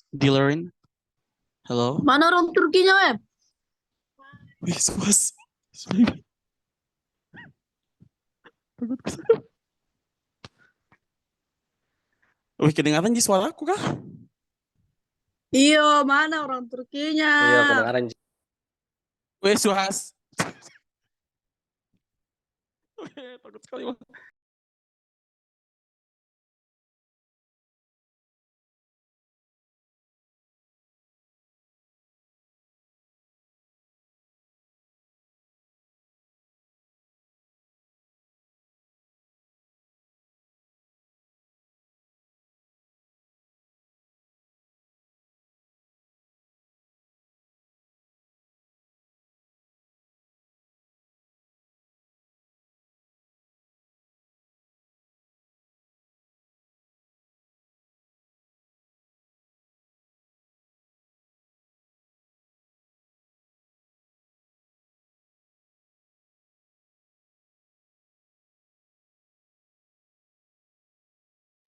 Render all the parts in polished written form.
Dilarin, hello. Mana orang Turkinya, Web? Wih, was. Sorry. Wih, kedengaran di suaraku kah? Iyo, mana orang Turkinya? Iya, kedengaran. Wih, suas. Wih, takut sekali. Bang.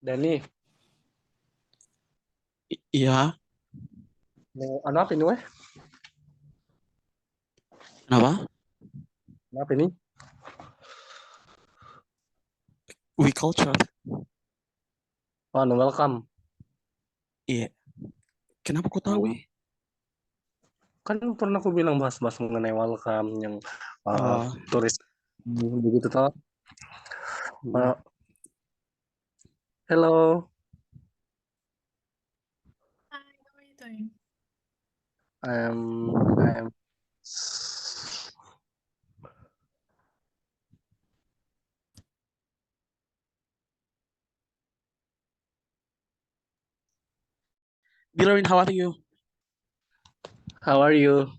Dani, Iya, mau apa ini, weh? kenapa? Apa ini? Weculture. Oh, no, welcome. Iya. Kenapa kau tahu, wih? Kan pernah aku bilang bahas-bahas mengenai welcome yang Oh, turis begitu toh. Hello, Hi, how are you doing? I'm Dilarin, how are you? How are you?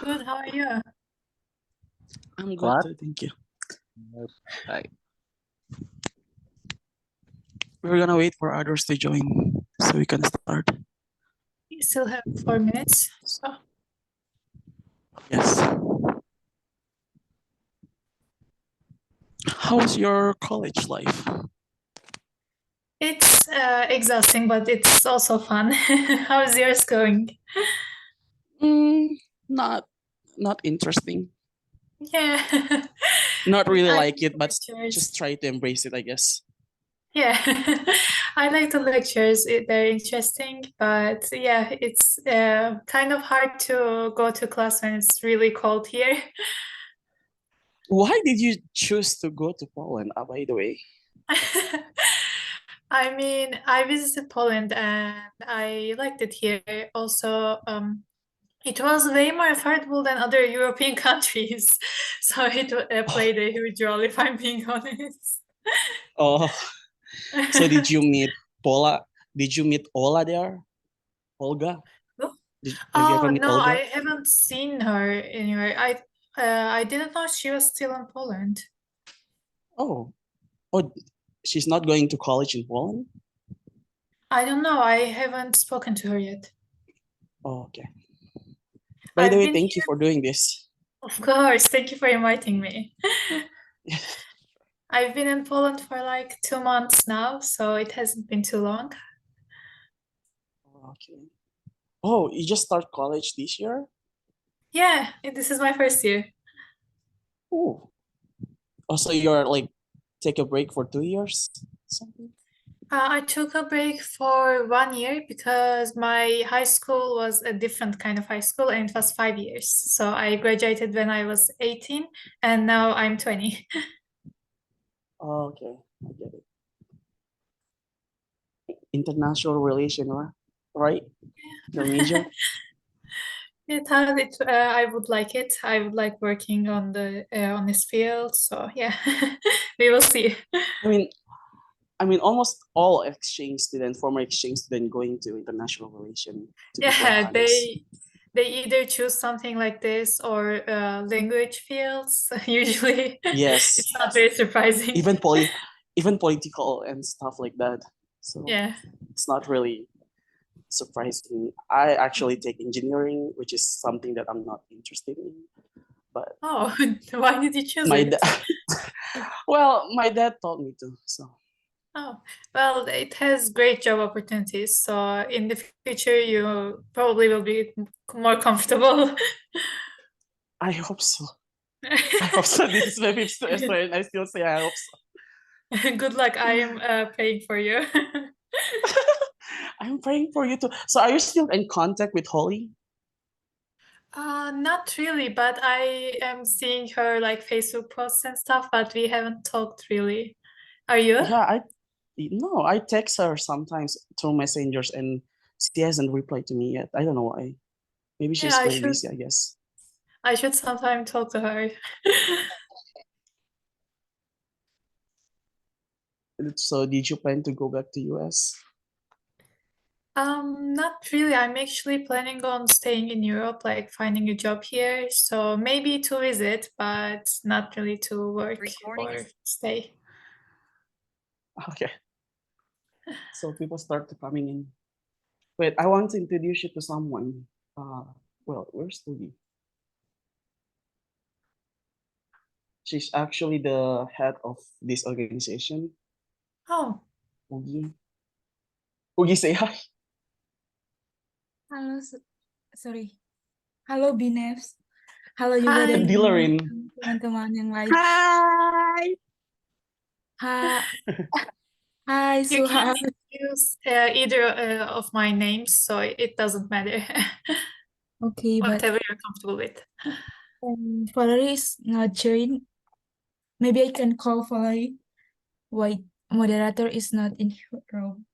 Good, how are you? I'm good What? too, thank you. Right. We're gonna wait for others to join so we can start. You still have 4 minutes, so Yes. How's your college life? it's exhausting, but it's also fun. How's yours going? Not interesting. Yeah. Not really I like it, but lectures. just try to embrace it, I guess. Yeah. I like the lectures. They're interesting, but yeah, it's kind of hard to go to class when it's really cold here. Why did you choose to go to Poland, by the way? I mean, I visited Poland and I liked it here. Also, it was way more affordable than other European countries, so it played a huge role, if I'm being honest. Oh, so did you meet Paula? Did you meet Ola there? Olga? Have you ever Oh met no, Olga? I haven't seen her anywhere. I didn't know she was still in Poland. Oh, she's not going to college in Poland? I don't know. I haven't spoken to her yet. Oh, okay. By the I've way, been thank you here, for doing this. of course. Thank you for inviting me. I've been in Poland for like 2 months now, so it hasn't been too long. Okay. Oh, you just start college this year? Yeah, this is my first year. Oh. Also, you're like take a break for 2 years? Something? I took a break for 1 year because my high school was a different kind of high school and it was 5 years. So I graduated when I was 18 and now I'm 20. Oh, okay, I get it. International relation, right? Your major? I would like it. I would like working on on this field. So yeah, we will see. I mean, almost all former exchange student, going to international relation. To be quite Yeah, honest. they either choose something like this or language fields. Usually, Yes. it's not very surprising. Even political and stuff like that. So Yeah. it's not really surprising. I actually take engineering, which is something that I'm not interested in. But Oh, why did you choose my it? dad, well, my dad taught me to. So Oh, well, it has great job opportunities. So in the future, you probably will be more comfortable. I hope so. I hope so. This is my fifth semester, and I still say I hope so. Good luck. I am praying for you. I'm praying for you too. So, are you still in contact with Holly? Not really, but I am seeing her like Facebook posts and stuff, but we haven't talked really. Are you? Yeah, I text her sometimes through messengers, and she hasn't replied to me yet. I don't know why. Maybe Yeah, she's very busy, I guess. I should sometime talk to her. So, did you plan to go back to US? Not really. I'm actually planning on staying in Europe, like finding a job here. So maybe to visit, but not really to work or stay. Okay. So people start to coming in. Wait, I want to introduce you to someone. Well, where's Tugi? She's actually the head of this organization. Oh, Tugi. Tugi, say hi. Halo, sorry. Halo Binevs. Halo juga hi. dari Dilarin. teman-teman yang lain. Hai. Ha, hai You Suha. can use either of my names, so it doesn't matter. Okay, but Whatever you're comfortable with. Valerie is not join. Maybe I can call Valerie. Why moderator is not in her room.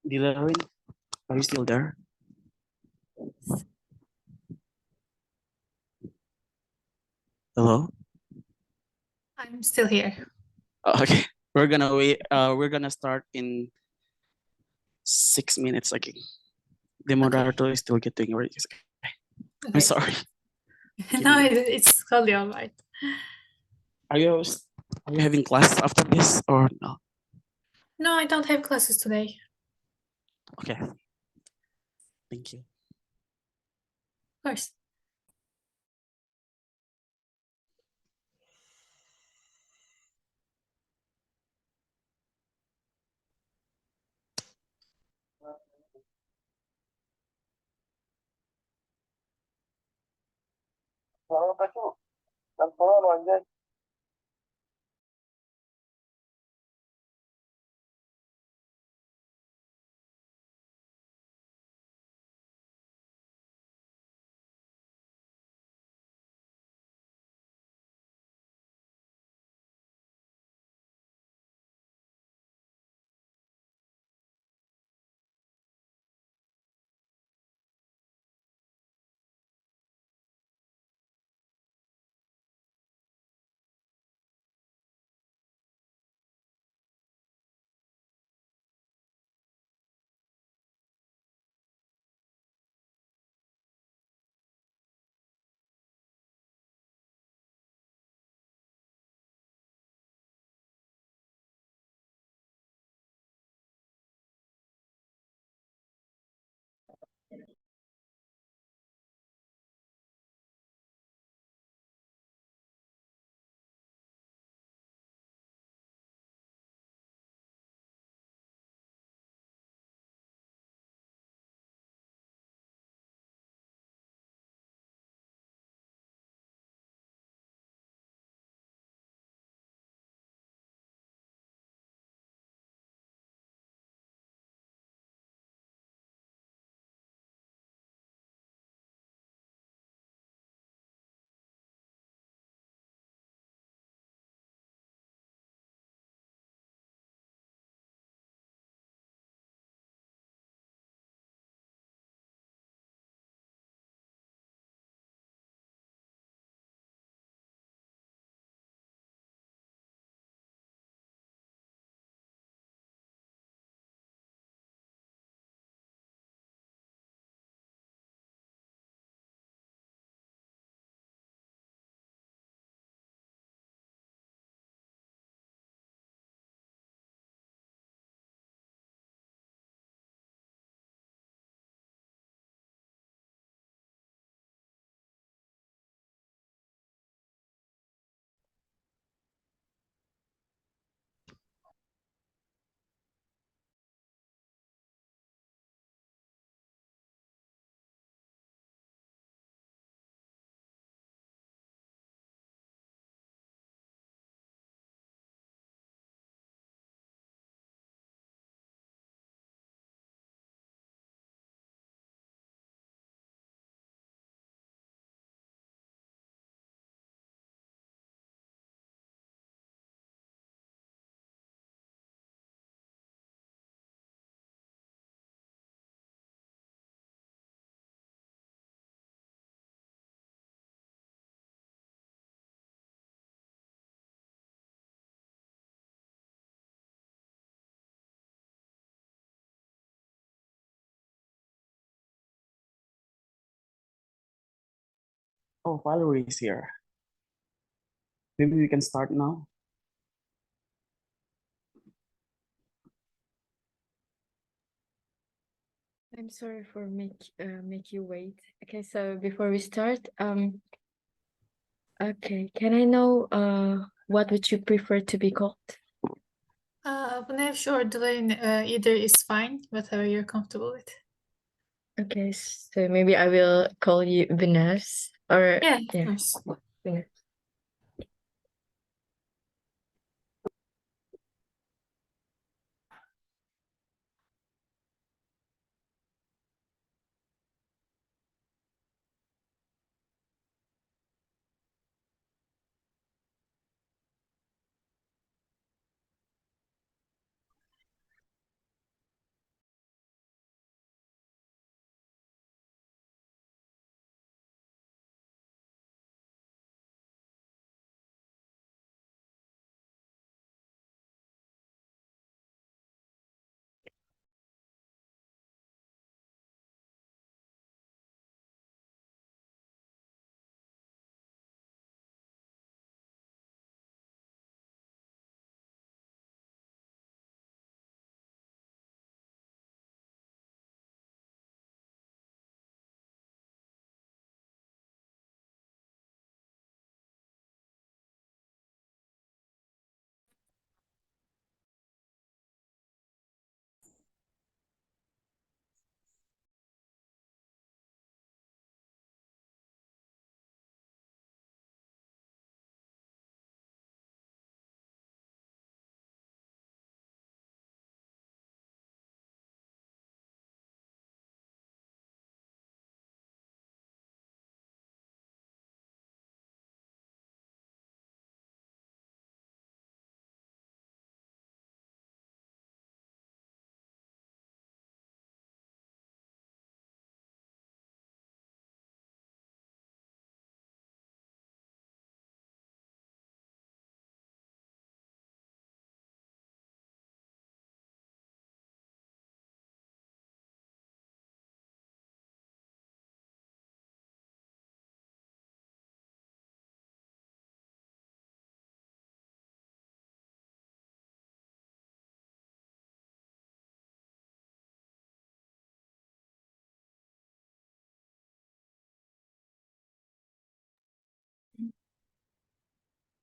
Dilarin, are you still there? Hello? I'm still here. Okay, we're gonna wait. We're gonna start in 6 minutes. Okay, the moderator is still getting ready. I'm Okay. sorry. No, it's totally all right. Are you having class after this or no? No, I don't have classes today. Okay. Thank you. Of course. Oh, Valerie is here. Maybe we can start now. I'm sorry for make you wait. Okay, so before we start, okay, can I know what would you prefer to be called? Binevs or Dilarin, either is fine, whatever you're comfortable with. Okay, so maybe I will call you Binevs or Yeah, of yeah, course. Binevs.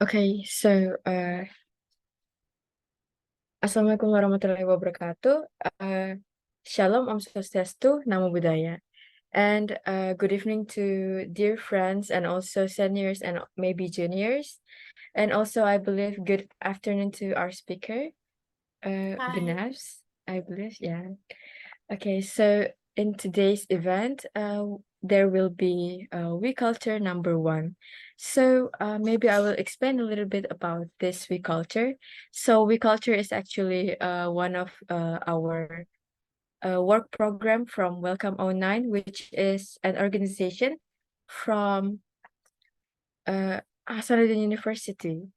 Okay, so Assalamualaikum warahmatullahi wabarakatuh. Shalom, Om Swastiastu, Namo Buddhaya. And good evening to dear friends and also seniors and maybe juniors. And also, I believe, good afternoon to our speaker, Binevs, I believe, yeah. Okay, so in today's event, there will be Weculture #1. So maybe I will explain a little bit about this Weculture. So Weculture is actually one of our work program from Welcome 09, which is an organization from Hasanuddin University.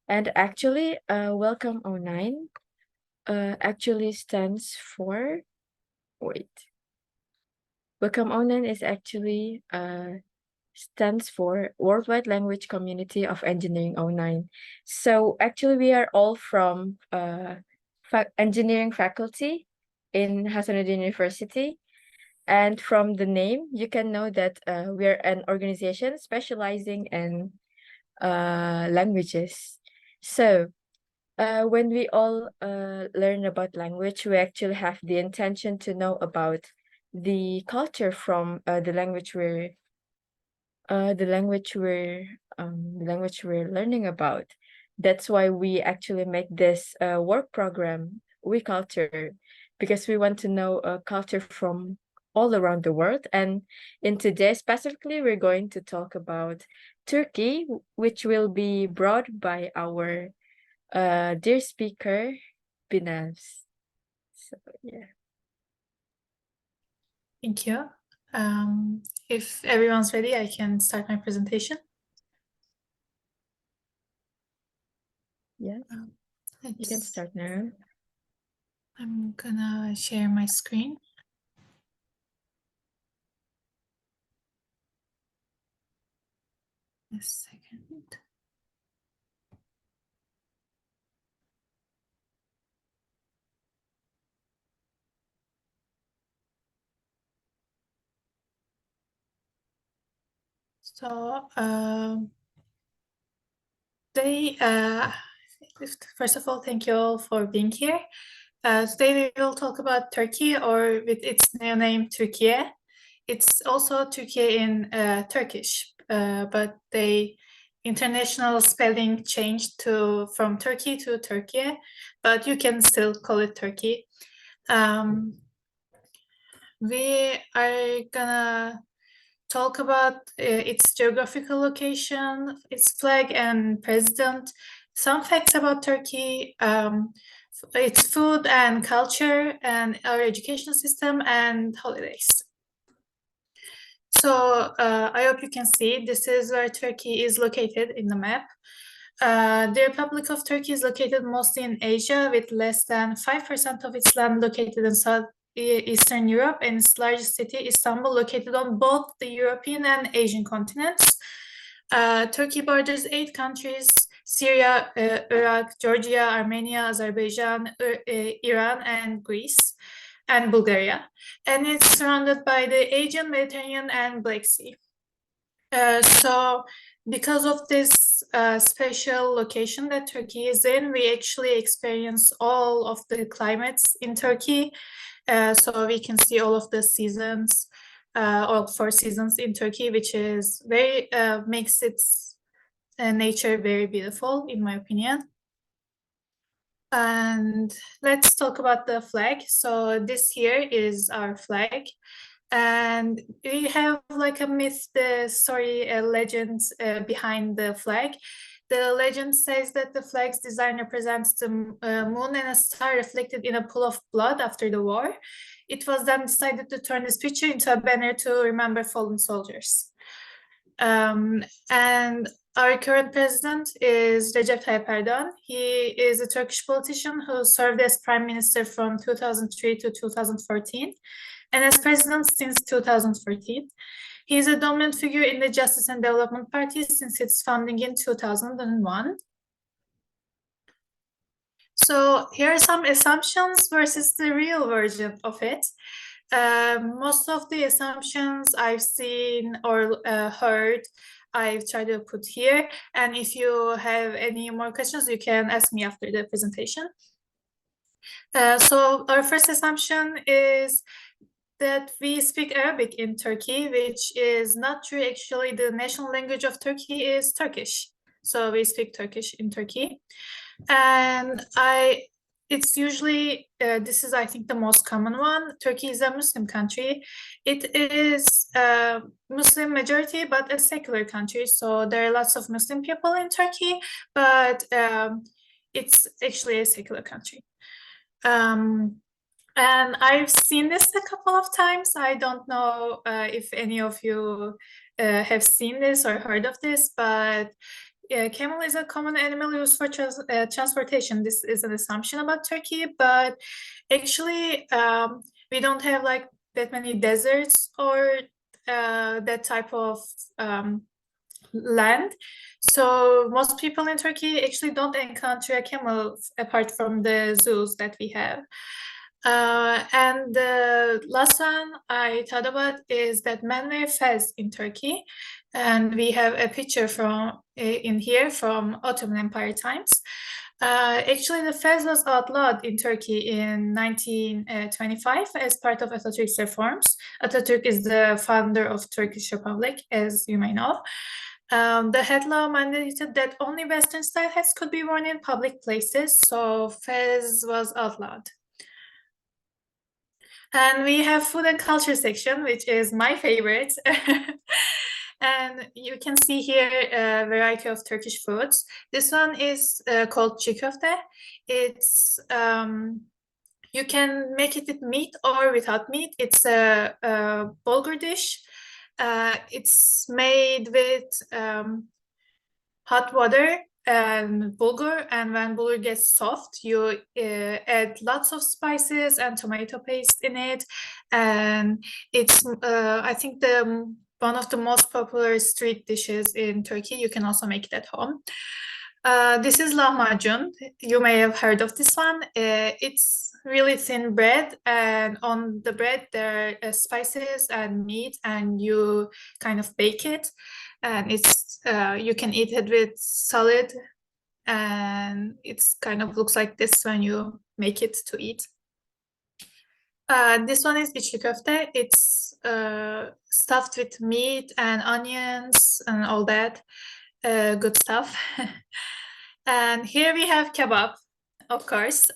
And actually, Welcome 09 actually stands for, wait. Welcome 09 is actually stands for Worldwide Language Community of Engineering 09. So actually we are all from engineering faculty in Hasanuddin University. And from the name, you can know that we're an organization specializing in languages. So when we all learn about language, we actually have the intention to know about the culture from the language we're learning about. That's why we actually make this work program, Weculture, because we want to know culture from all around the world. And in today specifically, we're going to talk about Turkey, which will be brought by our dear speaker, Binevs. So yeah. Thank you. If everyone's ready, I can start my presentation. Yeah, you can start now. I'm gonna share my screen. A second. So first of all, thank you all for being here. Today we will talk about Turkey, or with its new name, Türkiye. It's also Turkey in Turkish, but the international spelling changed from Turkey to Türkiye, but you can still call it Turkey. We are gonna talk about its geographical location, its flag and president, some facts about Turkey, its food and culture, and our education system and holidays. So I hope you can see this is where Turkey is located in the map. The Republic of Turkey is located mostly in Asia, with less than 5% of its land located in Eastern Europe, and its largest city, Istanbul, located on both the European and Asian continents. Turkey borders 8 countries: Syria, Iraq, Georgia, Armenia, Azerbaijan, Iran, and Greece, and Bulgaria. And it's surrounded by the Aegean, Mediterranean, and Black Sea. So because of this special location that Turkey is in, we actually experience all of the climates in Turkey. So we can see all of the seasons, all 4 seasons in Turkey, which is very makes its nature very beautiful, in my opinion. And let's talk about the flag. So this here is our flag. And we have like a myth, the story, legends behind the flag. The legend says that the flag's design represents the moon and a star reflected in a pool of blood after the war. It was then decided to turn this picture into a banner to remember fallen soldiers. And our current president is Recep Tayyip Erdoğan. He is a Turkish politician who served as prime minister from 2003 to 2014. And as president since 2014. He is a dominant figure in the Justice and Development Party since its founding in 2001. So here are some assumptions versus the real version of it. Most of the assumptions I've seen or heard I've tried to put here. And if you have any more questions, you can ask me after the presentation. So our first assumption is that we speak Arabic in Turkey, which is not true. Actually, the national language of Turkey is Turkish. So we speak Turkish in Turkey. And it's usually, this is, I think, the most common one. Turkey is a Muslim country. It is a Muslim majority, but a secular country. So there are lots of Muslim people in Turkey, but it's actually a secular country. And I've seen this a couple of times. I don't know if any of you have seen this or heard of this, but camel is a common animal used for transportation. This is an assumption about Turkey, but actually we don't have like that many deserts or that type of land. So most people in Turkey actually don't encounter a camel apart from the zoos that we have. And the last one I thought about is that men wear fez in Turkey. And we have a picture from in here from Ottoman Empire times. Actually, the fez was outlawed in Turkey in 1925 as part of Atatürk's reforms. Atatürk is the founder of Turkish Republic, as you may know. The head law mandated that only Western style hats could be worn in public places, so fez was outlawed. And we have food and culture section, which is my favorite. And you can see here a variety of Turkish foods. This one is called çiğ köfte. It's you can make it with meat or without meat. It's a bulgur dish. It's made with hot water and bulgur, and when bulgur gets soft, you add lots of spices and tomato paste in it, and it's I think one of the most popular street dishes in Turkey. You can also make it at home. This is lahmacun. You may have heard of this one. It's really thin bread, and on the bread there are spices and meat, and you kind of bake it, and it's you can eat it with salad, and it's kind of looks like this when you make it to eat. This one is içli köfte. It's stuffed with meat and onions and all that good stuff. And here we have kebab, of course.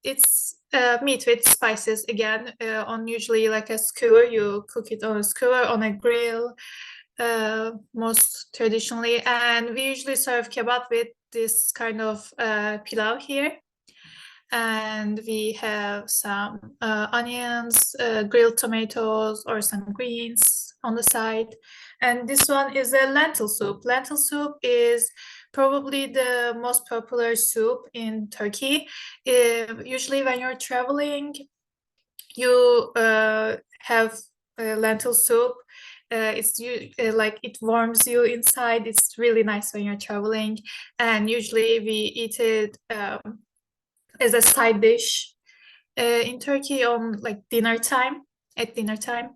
It's meat with spices again, on usually like a skewer. You cook it on a skewer, on a grill, most traditionally. And we usually serve kebab with this kind of pilav here. And we have some onions, grilled tomatoes, or some greens on the side. And this one is a lentil soup. Lentil soup is probably the most popular soup in Turkey. Usually when you're traveling, you have lentil soup. It's like it warms you inside. It's really nice when you're traveling. And usually we eat it as a side dish in Turkey on like dinner time, at dinner time.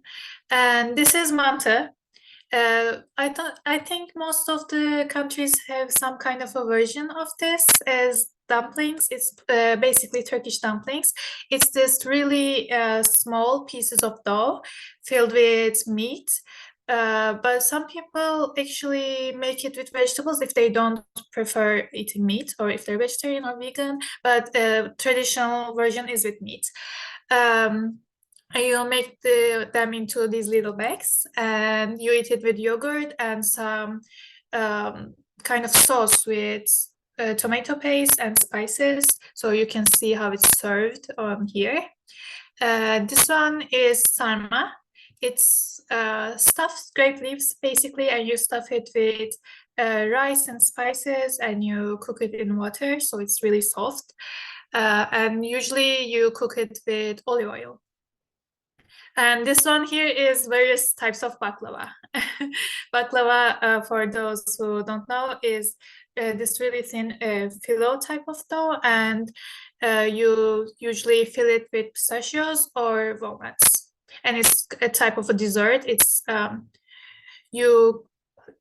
And this is mantı. I think most of the countries have some kind of a version of this as dumplings. It's basically Turkish dumplings. It's this really small pieces of dough filled with meat. But some people actually make it with vegetables if they don't prefer eating meat, or if they're vegetarian or vegan. But traditional version is with meat. You make them into these little bags, and you eat it with yogurt and some kind of sauce with tomato paste and spices. So you can see how it's served on here. This one is sarma. It's stuffed grape leaves basically, and you stuff it with rice and spices, and you cook it in water, so it's really soft. And usually you cook it with olive oil. And this one here is various types of baklava. Baklava, for those who don't know, is this really thin phyllo type of dough, and you usually fill it with pistachios or walnuts. And it's a type of a dessert. It's you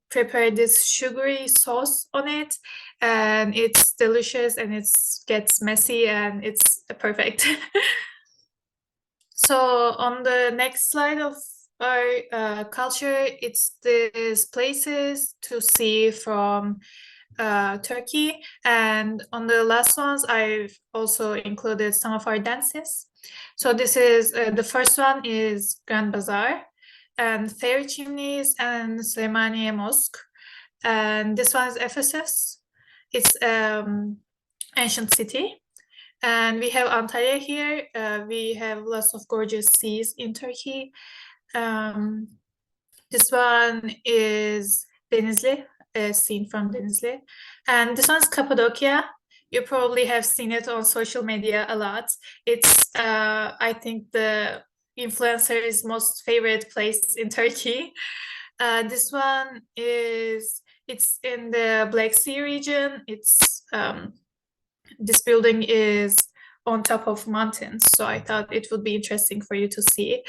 prepare this sugary sauce on it, and it's delicious, and it gets messy, and it's perfect. So on the next slide of our culture, it's these places to see from Turkey, and on the last ones I've also included some of our dances. So this is the first one is Grand Bazaar and Fairy Chimneys and Süleymaniye Mosque, and this one is Ephesus. It's ancient city. And we have Antalya here. We have lots of gorgeous seas in Turkey. This one is Denizli, scene from Denizli. And this one's Cappadocia. You probably have seen it on social media a lot. It's, I think, the influencer's most favorite place in Turkey. This one is, it's in the Black Sea region. It's, this building is on top of mountains, so I thought it would be interesting for you to see.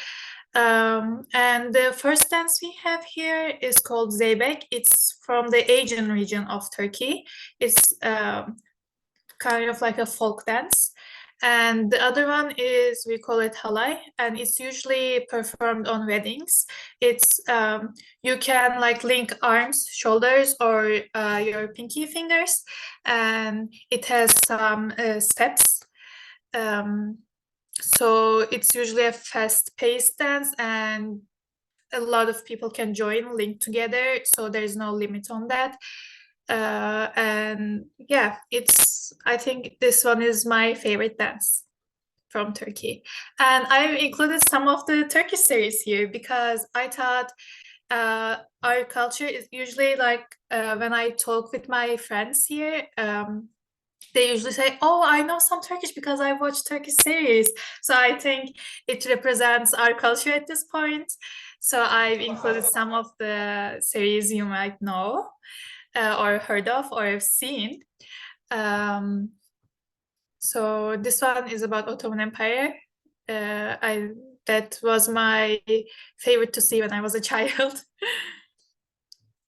And the first dance we have here is called Zeybek. It's from the Aegean region of Turkey. It's kind of like a folk dance. And the other one is, we call it halay, and it's usually performed on weddings. It's, you can like link arms, shoulders, or your pinky fingers, and it has some steps. So it's usually a fast-paced dance, and a lot of people can join, link together, so there's no limit on that. And yeah, it's, I think this one is my favorite dance from Turkey. And I've included some of the Turkish series here because I thought our culture is usually like, when I talk with my friends here, they usually say, oh, I know some Turkish because I watch Turkish series. So I think it represents our culture at this point. So I've included some of the series you might know, or heard of, or have seen. So this one is about Ottoman Empire. That was my favorite to see when I was a child.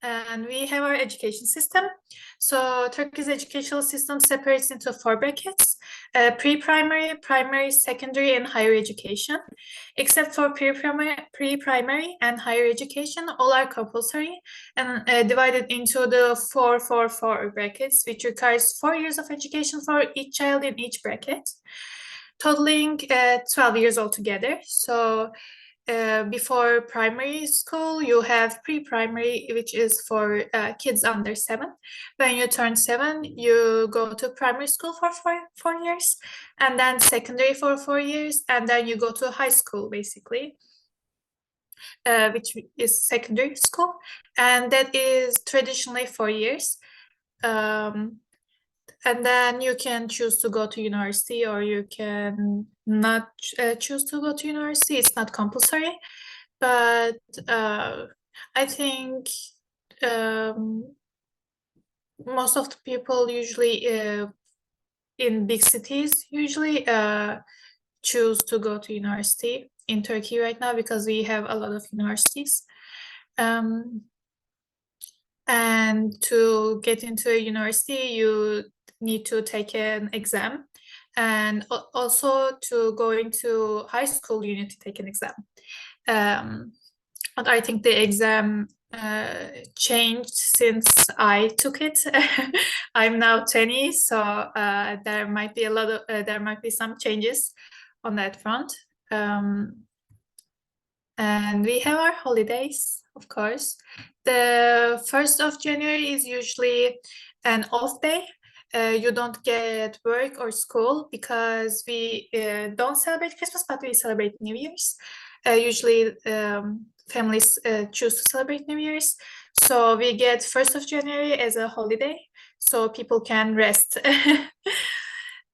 And we have our education system. So Turkey's educational system separates into 4 brackets: pre-primary, primary, secondary, and higher education. Except for pre-primary and higher education, all are compulsory and divided into the 4-4-4 brackets, which requires 4 years of education for each child in each bracket, totaling 12 years altogether. So before primary school, you have pre-primary, which is for kids under 7. When you turn 7, you go to primary school for 4 years, and then secondary for 4 years, and then you go to high school, basically, which is secondary school, and that is traditionally 4 years. And then you can choose to go to university, or you can not choose to go to university. It's not compulsory, but I think most of the people usually in big cities usually choose to go to university in Turkey right now because we have a lot of universities. And to get into a university, you need to take an exam, and also to go into high school, you need to take an exam. But I think the exam changed since I took it. I'm now 20, so there might be there might be some changes on that front. And we have our holidays, of course. The 1st of January is usually an off day. You don't get work or school because we don't celebrate Christmas, but we celebrate New Year's. Usually families choose to celebrate New Year's. So we get 1st of January as a holiday, so people can rest.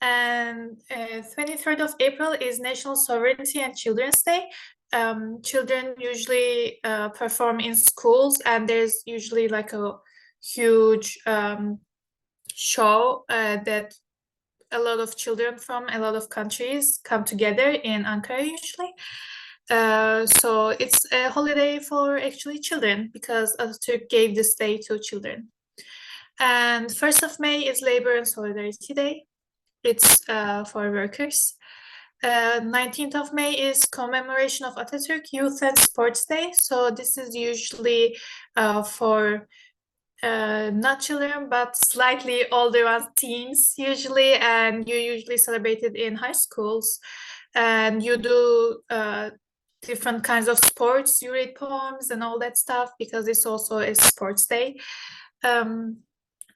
And 23rd of April is National Sovereignty and Children's Day. Children usually perform in schools, and there's usually like a huge show that a lot of children from a lot of countries come together in Ankara usually. So it's a holiday for actually children because Atatürk gave this day to children. And 1st of May is Labor and Solidarity Day. It's for workers. 19th of May is commemoration of Atatürk Youth and Sports Day. So this is usually for not children, but slightly older ones, teens usually, and you usually celebrate it in high schools. And you do different kinds of sports, you read poems and all that stuff because it's also a sports day.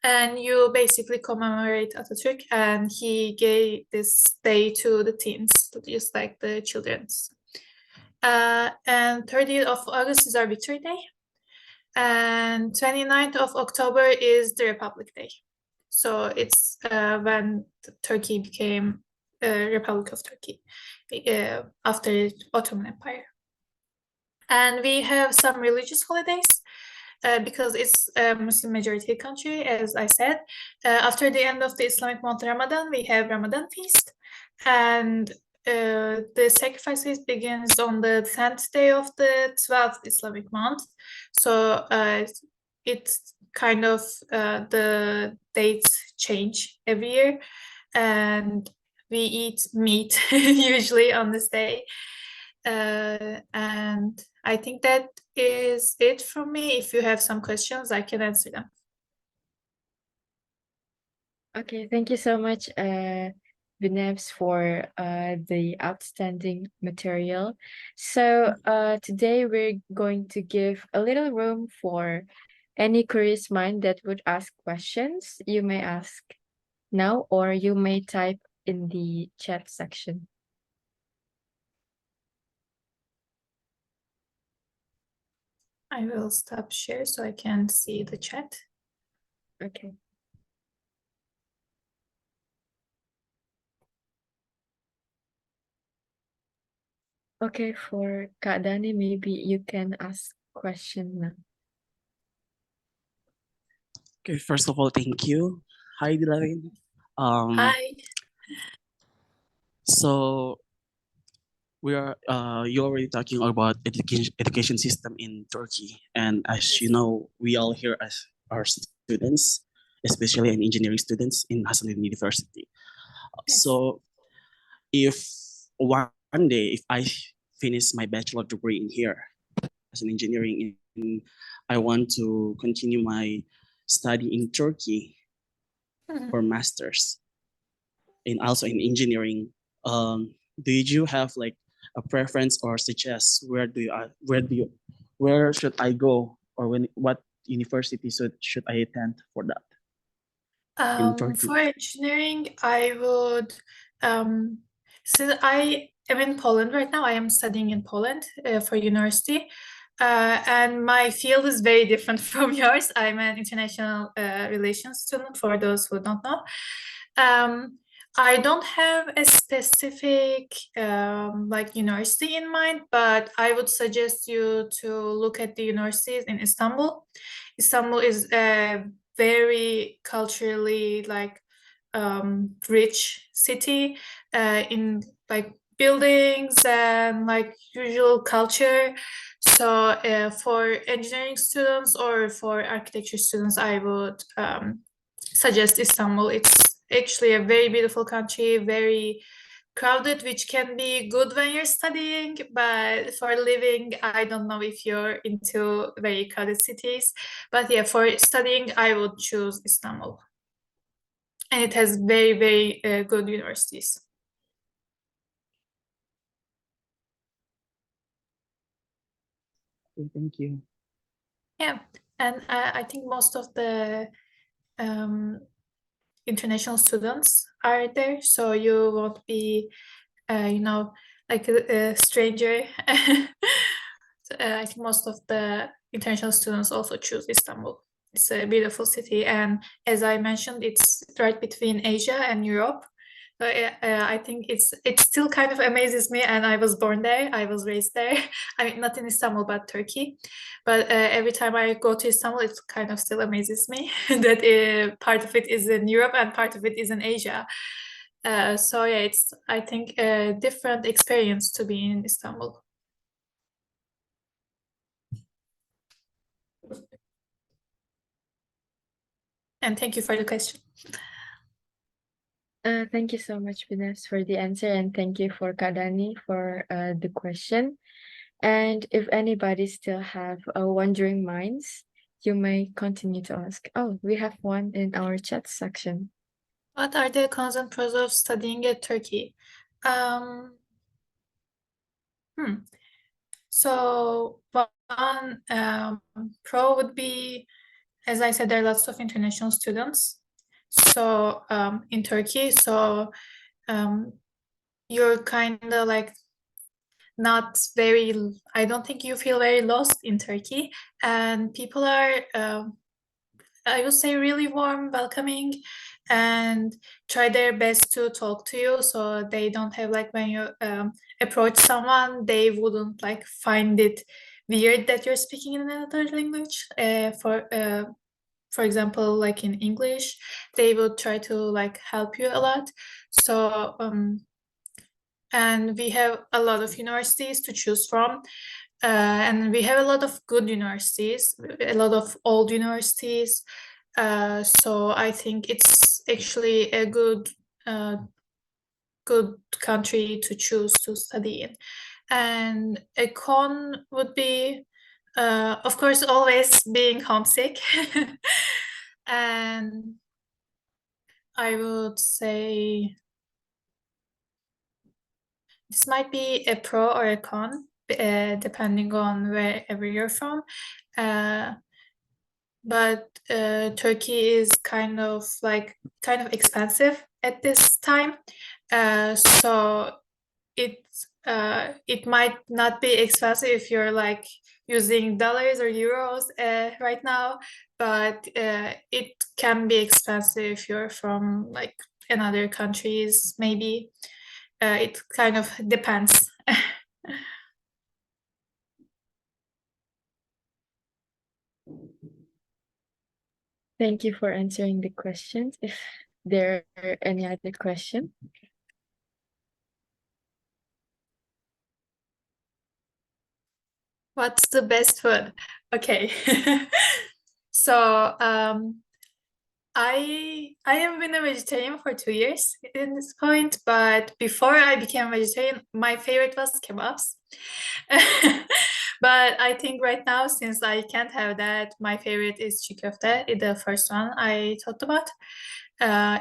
And you basically commemorate Atatürk, and he gave this day to the teens, just like the children's. And 30th of August is our Victory Day. And 29th of October is the Republic Day. So it's when Turkey became a Republic of Turkey after the Ottoman Empire. And we have some religious holidays because it's a Muslim majority country, as I said. After the end of the Islamic month Ramadan, we have Ramadan feast. And the sacrifices begins on the 10th day of the 12th Islamic month. So it's kind of the dates change every year, and we eat meat usually on this day. And I think that is it from me. If you have some questions, I can answer them. Okay, thank you so much, Binevs, for the outstanding material. So today we're going to give a little room for any curious mind that would ask questions. You may ask now, or you may type in the chat section. I will stop share so I can see the chat. Okay. Okay, for Kak Dani, maybe you can ask question now. Okay, first of all, thank you. Hi, Dilarin. Hi. So we are you already talking about education system in Turkey, and as you know, we all here as our students, especially in engineering students in Hasanuddin University. Yes. So if one day if I finish my bachelor degree in here as an engineering, I want to continue my study in Turkey Mhm. for masters, and also in engineering. Do you have like a preference or suggest where should I go, or what university should I attend for that in Turkey? For engineering, I would, since I am in Poland right now, I am studying in Poland for university. And my field is very different from yours. I'm an international relations student, for those who don't know. I don't have a specific like university in mind, but I would suggest you to look at the universities in Istanbul. Istanbul is a very culturally like rich city in like buildings and like usual culture. So for engineering students or for architecture students, I would suggest Istanbul. It's actually a very beautiful country, very crowded, which can be good when you're studying, but for living, I don't know if you're into very crowded cities. But yeah, for studying, I would choose Istanbul. And it has very, very good universities. Okay, thank you. Yeah, and I think most of the international students are there, so you won't be, you know, like a stranger. So, I think most of the international students also choose Istanbul. It's a beautiful city, and as I mentioned, it's right between Asia and Europe. So I think it still kind of amazes me, and I was born there, I was raised there. I mean, not in Istanbul, but Turkey. But every time I go to Istanbul, it kind of still amazes me that part of it is in Europe and part of it is in Asia. So yeah, it's I think a different experience to be in Istanbul. And thank you for the question. Thank you so much, Binevs, for the answer, and thank you for Kadani for the question. And if anybody still have wondering minds, you may continue to ask. Oh, we have one in our chat section. What are the cons and pros of studying at Turkey? So one pro would be, as I said, there are lots of international students. So in Turkey, so you're kind of like not very, I don't think you feel very lost in Turkey, and people are, I would say, really warm, welcoming, and try their best to talk to you. So they don't have like, when you approach someone, they wouldn't like find it weird that you're speaking in another language. For example, like in English, they will try to like help you a lot. So and we have a lot of universities to choose from. And we have a lot of good universities, a lot of old universities. So I think it's actually a good country to choose to study in. And a con would be, of course, always being homesick. And I would say this might be a pro or a con, depending on wherever you're from. But Turkey is kind of expensive at this time. So it might not be expensive if you're like using dollars or euros right now, but it can be expensive if you're from like another countries, maybe. It kind of depends. Thank you for answering the questions. If there are any other question. What's the best food? Okay. So I have been a vegetarian for 2 years in this point, but before I became vegetarian, my favorite was kebabs. But I think right now, since I can't have that, my favorite is çiğ köfte, the first one I talked about.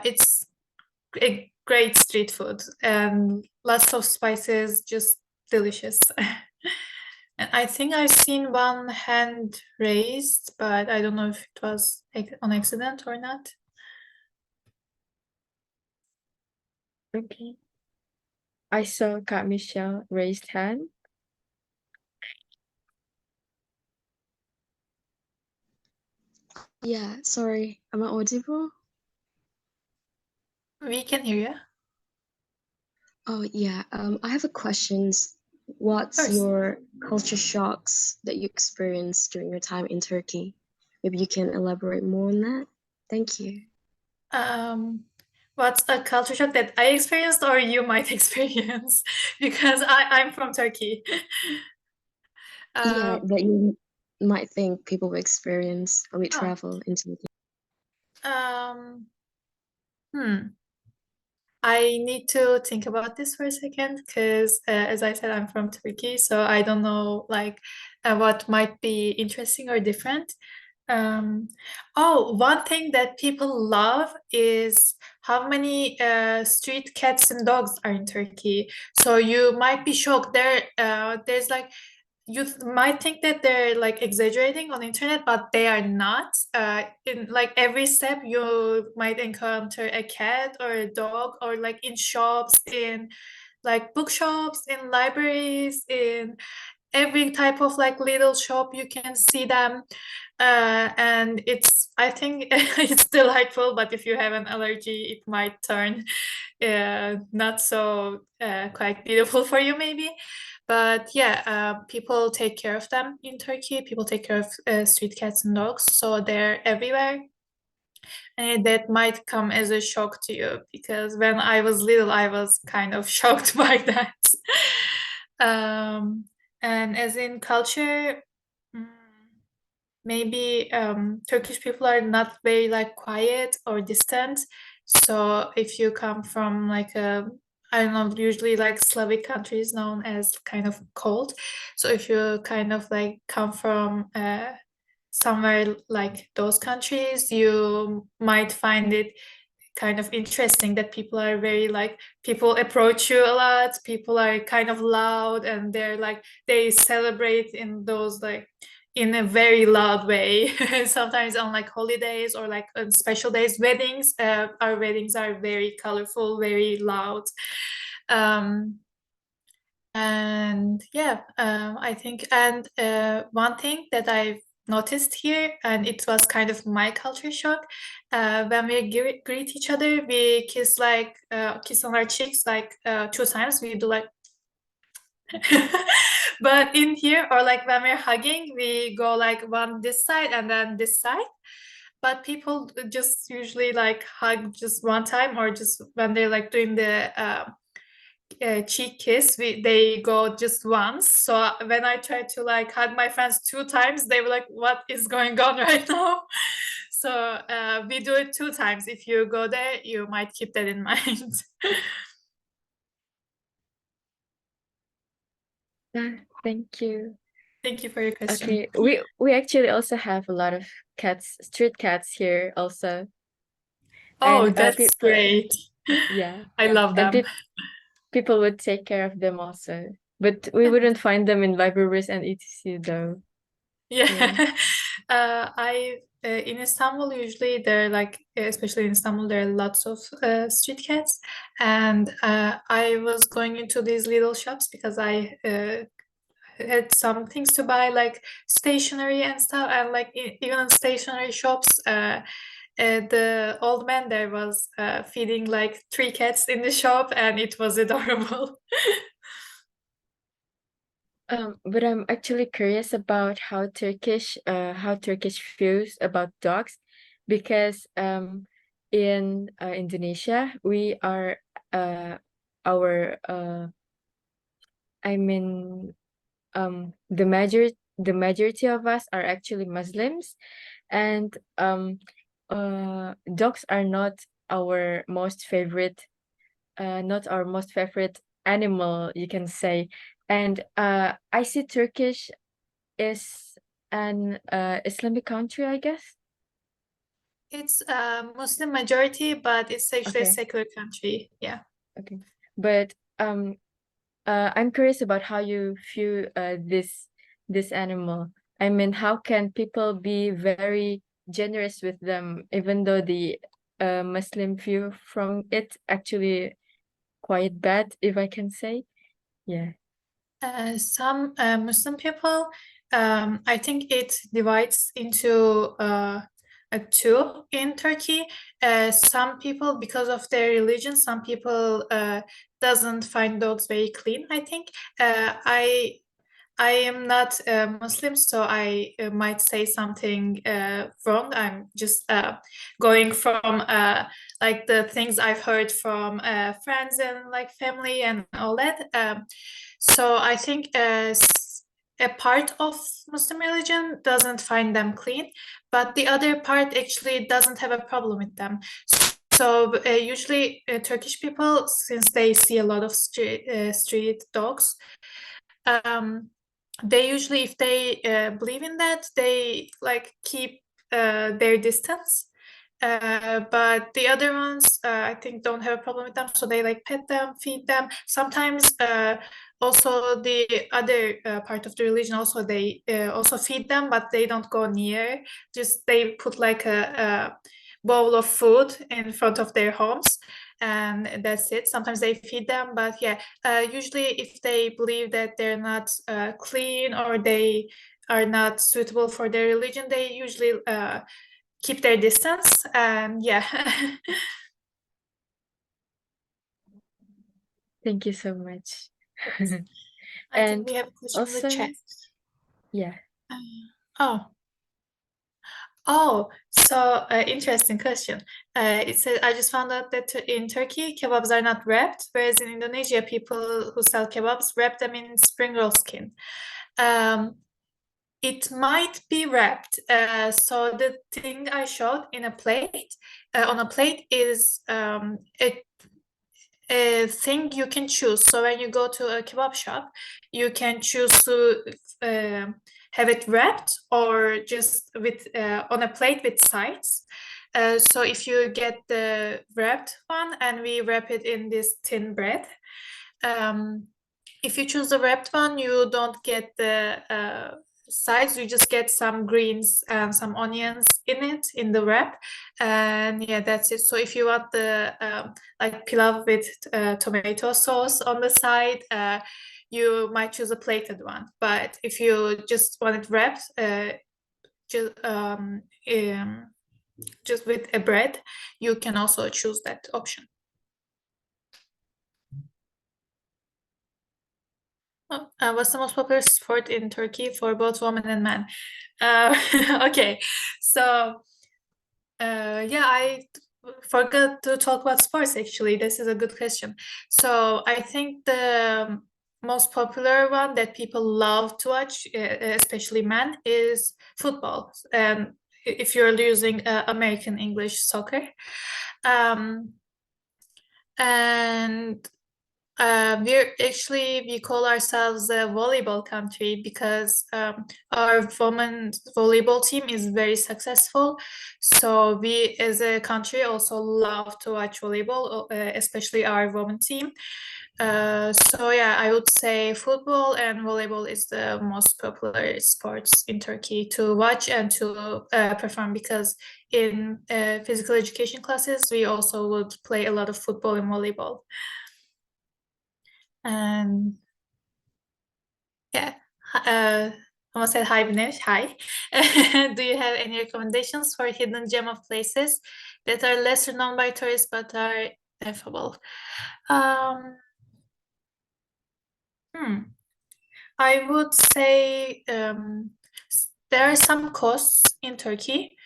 It's a great street food and lots of spices, just delicious. And I think I've seen one hand raised, but I don't know if it was on accident or not. Okay. I saw Kat Michelle raised hand. Yeah, sorry. Am I audible? We can hear you. Oh, yeah. I have a questions. What's course. your culture shocks that you experienced during your time in Turkey? Maybe you can elaborate more on that. Thank you. What's a culture shock that I experienced or you might experience? Because I'm from Turkey. Yeah, that you might think people will experience when we Oh. travel in Turkey. I need to think about this for a second because, as I said, I'm from Turkey, so I don't know like what might be interesting or different. One thing that people love is how many street cats and dogs are in Turkey. So you might be shocked. There's like, you might think that they're like exaggerating on the internet, but they are not. In like every step, you might encounter a cat or a dog, or like in shops, in like bookshops, in libraries, in every type of like little shop you can see them. And I think it's delightful, but if you have an allergy, it might turn not so quite beautiful for you maybe. But yeah, people take care of them in Turkey. People take care of street cats and dogs, so they're everywhere. And that might come as a shock to you, because when I was little, I was kind of shocked by that. And as in culture, maybe Turkish people are not very like quiet or distant. So if you come from like I don't know, usually like Slavic countries known as kind of cold. So if you kind of like come from somewhere like those countries, you might find it kind of interesting that people are very like, people approach you a lot, people are kind of loud, and they're like, they celebrate in those like in a very loud way. Sometimes on like holidays or like on special days, weddings, our weddings are very colorful, very loud. And yeah, I think, and one thing that I've noticed here, and it was kind of my culture shock, when we greet each other, we kiss like kiss on our cheeks like 2 times. We do like, but in here, or like when we're hugging, we go like one this side and then this side. But people just usually like hug just one time, or just when they're like doing the cheek kiss, they go just once. So when I try to like hug my friends 2 times, they were like, what is going on right now? So we do it 2 times. If you go there, you might keep that in mind. Thank you. Thank you for your question. Okay, we actually also have a lot of cats, street cats here also. Oh, And, that's people, great. yeah, I love and them. people would take care of them also. But we wouldn't find them in libraries and etc. though. Yeah. I in Istanbul, usually there are like, especially in Istanbul, there are lots of street cats, and I was going into these little shops because I had some things to buy, like stationery and stuff, and like even in stationery shops, the old man there was feeding like 3 cats in the shop, and it was adorable. But I'm actually curious about how Turkish feels about dogs, because in Indonesia we are our I mean the majority of us are actually Muslims, and dogs are not our most favorite animal, you can say. And I see Turkish is an Islamic country, I guess. It's Muslim majority, but it's actually a Okay. secular country. Yeah. Okay, but I'm curious about how you view this animal. I mean, how can people be very generous with them, even though the Muslim view from it actually quite bad, if I can say? Yeah. Some Muslim people, I think it divides into two in Turkey. Some people, because of their religion, some people doesn't find dogs very clean, I think. I am not Muslim, so I might say something wrong. I'm just going from like the things I've heard from friends and like family and all that. So I think a part of Muslim religion doesn't find them clean, but the other part actually doesn't have a problem with them. So usually Turkish people, since they see a lot of street dogs, they usually, if they believe in that, they like keep their distance. But the other ones, I think, don't have a problem with them, so they like pet them, feed them. Sometimes also the other part of the religion, also they also feed them, but they don't go near. Just they put like a bowl of food in front of their homes, and that's it. Sometimes they feed them, but yeah, usually if they believe that they're not clean, or they are not suitable for their religion, they usually keep their distance. And yeah. Thank you so much. I think And we have a question in the also, chat. yeah. Oh, so interesting question. It says, I just found out that in Turkey, kebabs are not wrapped, whereas in Indonesia, people who sell kebabs wrap them in spring roll skin. It might be wrapped. So the thing I showed in a plate, on a plate is a thing you can choose. So when you go to a kebab shop, you can choose to have it wrapped or just with on a plate with sides. So if you get the wrapped one and we wrap it in this thin bread, if you choose the wrapped one, you don't get the sides, you just get some greens and some onions in it in the wrap, and yeah, that's it. So if you want the like pilav with tomato sauce on the side, you might choose a plated one. But if you just want it wrapped, just with a bread, you can also choose that option. What's the most popular sport in Turkey for both women and men? Okay, so yeah, I forgot to talk about sports actually. This is a good question. So I think the most popular one that people love to watch, especially men, is football. And if you're using American English, soccer. And we call ourselves a volleyball country because our women's volleyball team is very successful. So we as a country also love to watch volleyball, especially our women team. So yeah, I would say football and volleyball is the most popular sports in Turkey to watch and to perform, because in physical education classes, we also would play a lot of football and volleyball. And yeah, someone said hi, Binevs. Hi. Do you have any recommendations for hidden gem of places that are lesser known by tourists but are affable? I would say there are some coasts in Turkey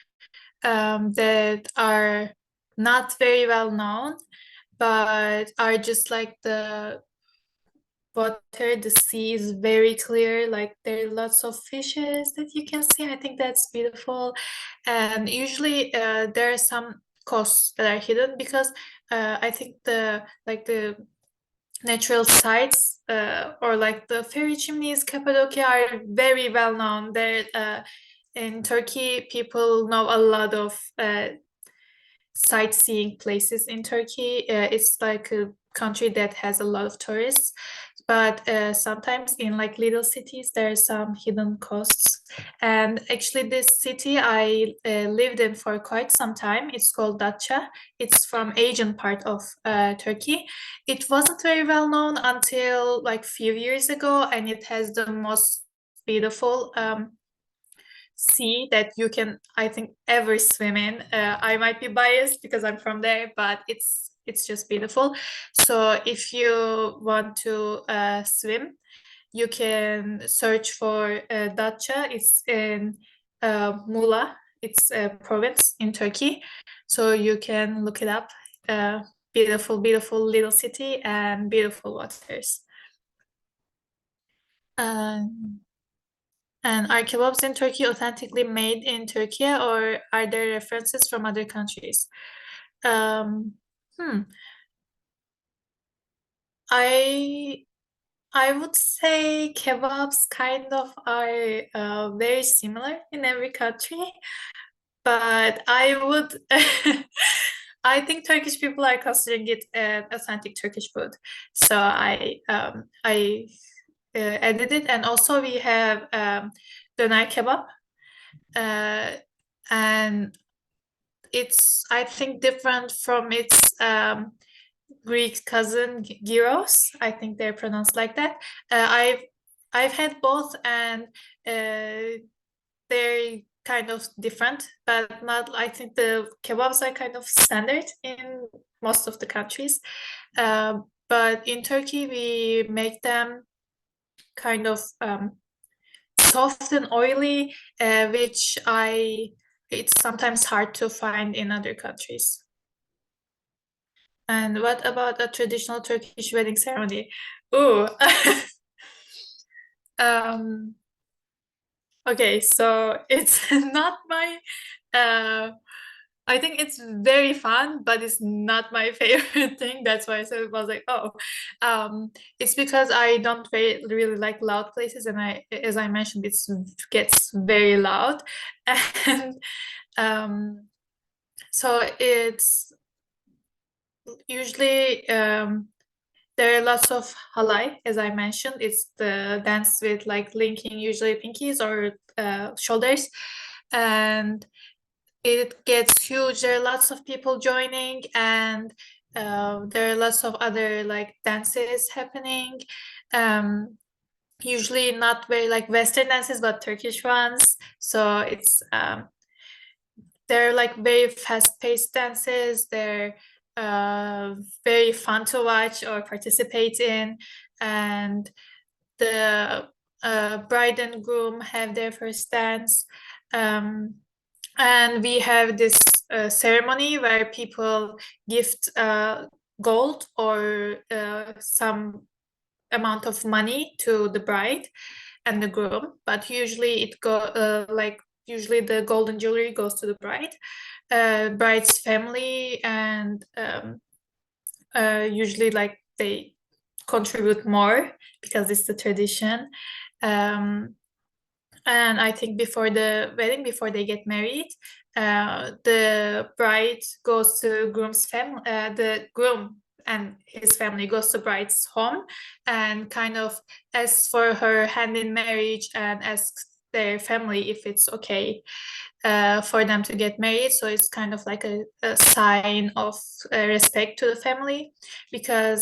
that are not very well known, but are just like the water, the sea is very clear, like there are lots of fishes that you can see. I think that's beautiful. And usually there are some coasts that are hidden because I think the natural sites or like the fairy chimneys, Cappadocia, are very well known. There in Turkey, people know a lot of sightseeing places in Turkey. It's like a country that has a lot of tourists, but sometimes in like little cities there are some hidden coasts. And actually this city I lived in for quite some time, it's called Datça. It's from Asian part of Turkey. It wasn't very well known until like few years ago, and it has the most beautiful sea that you can, I think, ever swim in. I might be biased because I'm from there, but it's just beautiful. So if you want to swim, you can search for Datça. It's in Muğla. It's a province in Turkey. So you can look it up. Beautiful, beautiful little city and beautiful waters. And are kebabs in Turkey authentically made in Turkey, or are there references from other countries? I would say kebabs kind of are very similar in every country, but I think Turkish people are considering it authentic Turkish food. So I added it, and also we have döner kebab, and it's, I think, different from its Greek cousin gyros. I think they're pronounced like that. I've had both, and they're kind of different, but not. I think the kebabs are kind of standard in most of the countries, but in Turkey we make them kind of soft and oily, which it's sometimes hard to find in other countries. And what about a traditional Turkish wedding ceremony? Ooh. Okay, so it's not my I think it's very fun, but it's not my favorite thing. That's why I said it was like, oh, it's because I don't really like loud places, and as I mentioned, it gets very loud, and so it's usually there are lots of halay, as I mentioned. It's the dance with like linking usually pinkies or shoulders, and it gets huge. There are lots of people joining, and there are lots of other like dances happening. Usually not very like Western dances, but Turkish ones. So it's they're like very fast-paced dances. They're very fun to watch or participate in, and the bride and groom have their first dance. And we have this ceremony where people gift gold or some amount of money to the bride and the groom, but usually usually the golden jewelry goes to the bride, bride's family, and usually like they contribute more because it's the tradition. And I think before the wedding, before they get married, the bride goes to groom's family, the groom and his family goes to bride's home and kind of asks for her hand in marriage and asks their family if it's okay for them to get married. So it's kind of like a sign of respect to the family, because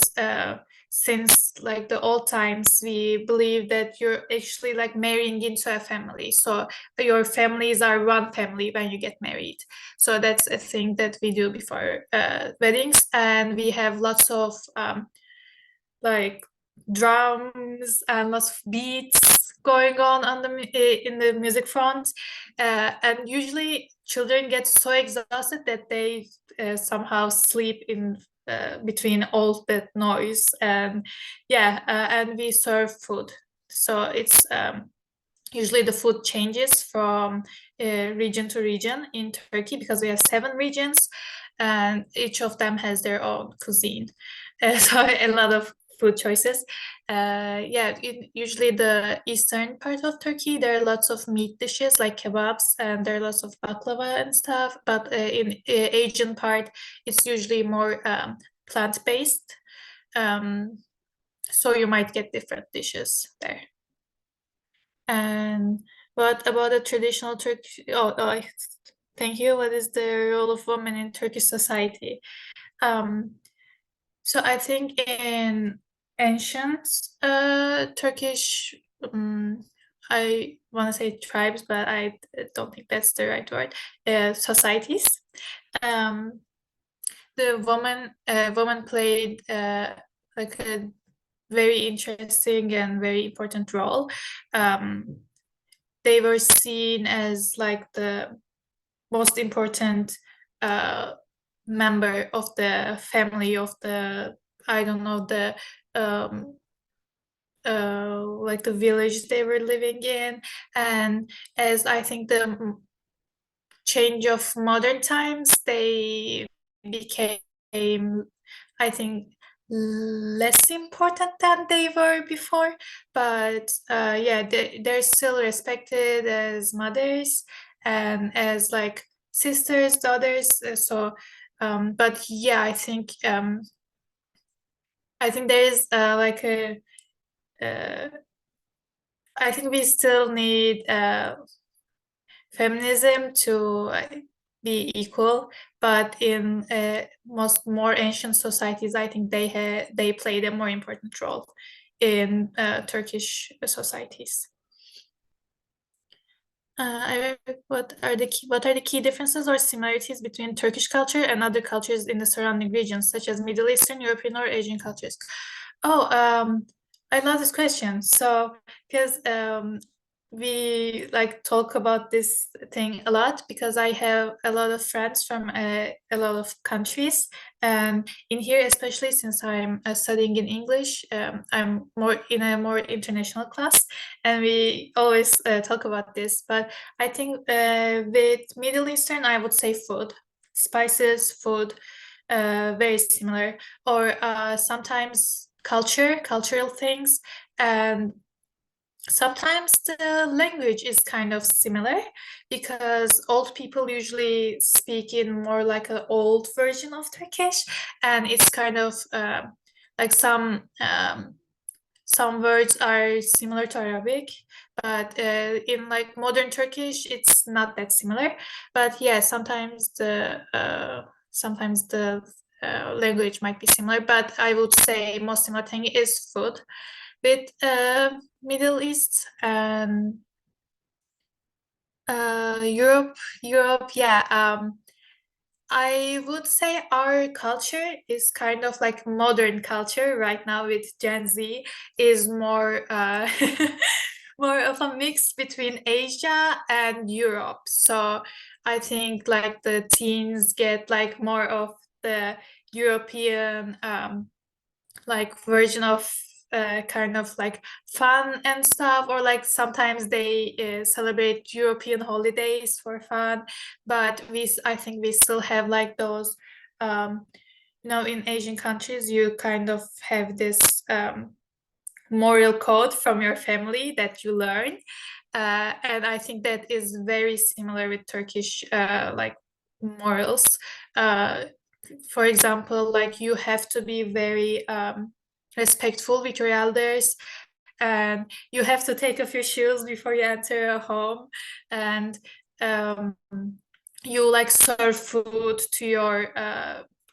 since like the old times, we believe that you're actually like marrying into a family. So your families are one family when you get married. So that's a thing that we do before weddings. And we have lots of like drums and lots of beats going on the in the music front, and usually children get so exhausted that they somehow sleep in between all that noise. And yeah, and we serve food, so it's usually the food changes from region to region in Turkey, because we have 7 regions and each of them has their own cuisine. So a lot of food choices. Yeah, usually the eastern part of Turkey, there are lots of meat dishes like kebabs, and there are lots of baklava and stuff. But in Asian part, it's usually more plant-based. So you might get different dishes there. And what about the traditional Turkish? Thank you. What is the role of women in Turkish society? So I think in ancient Turkish, I want to say tribes, but I don't think that's the right word. Societies. The woman played like a very interesting and very important role. They were seen as like the most important member of the family, of the, I don't know, the like the village they were living in. And as I think the change of modern times, they became, I think, less important than they were before. But yeah, they're still respected as mothers and as like sisters, daughters. So but yeah, I think there is like a I think we still need feminism to be equal, but in most more ancient societies, I think they played a more important role in Turkish societies. What are the key differences or similarities between Turkish culture and other cultures in the surrounding regions, such as Middle Eastern, European, or Asian cultures? Oh, I love this question. So, because we like talk about this thing a lot because I have a lot of friends from a lot of countries, and in here, especially since I'm studying in English, I'm more in a more international class, and we always talk about this. But I think with Middle Eastern, I would say food, spices, food, very similar, or sometimes cultural things, and sometimes the language is kind of similar because old people usually speak in more like an old version of Turkish, and it's kind of like some words are similar to Arabic, but in like modern Turkish, it's not that similar. But yeah, sometimes the language might be similar, but I would say most similar thing is food with Middle East and Europe. Yeah. I would say our culture is kind of like modern culture right now with Gen Z is more more of a mix between Asia and Europe. So I think like the teens get like more of the European like version of kind of like fun and stuff, or like sometimes they celebrate European holidays for fun, but I think we still have like those in Asian countries you kind of have this moral code from your family that you learn, and I think that is very similar with Turkish like morals. For example, like you have to be very respectful with your elders, and you have to take off your shoes before you enter a home, and you like serve food to your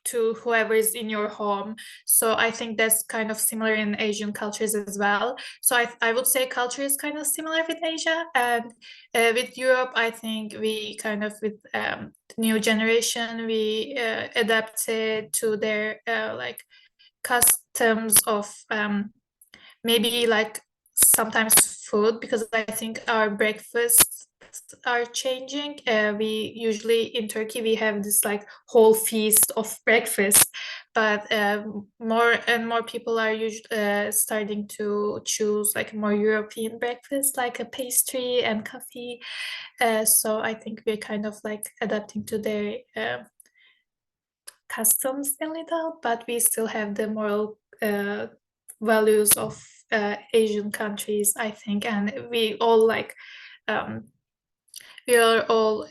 to whoever is in your home. So I think that's kind of similar in Asian cultures as well. So I would say culture is kind of similar with Asia, and with Europe, I think we kind of with the new generation we adapted to their like customs of maybe like sometimes food, because I think our breakfasts are changing. We usually in Turkey we have this like whole feast of breakfast, but more and more people are starting to choose like more European breakfast, like a pastry and coffee. So I think we're kind of like adapting to their customs a little, but we still have the moral values of Asian countries, I think, and we all like we are all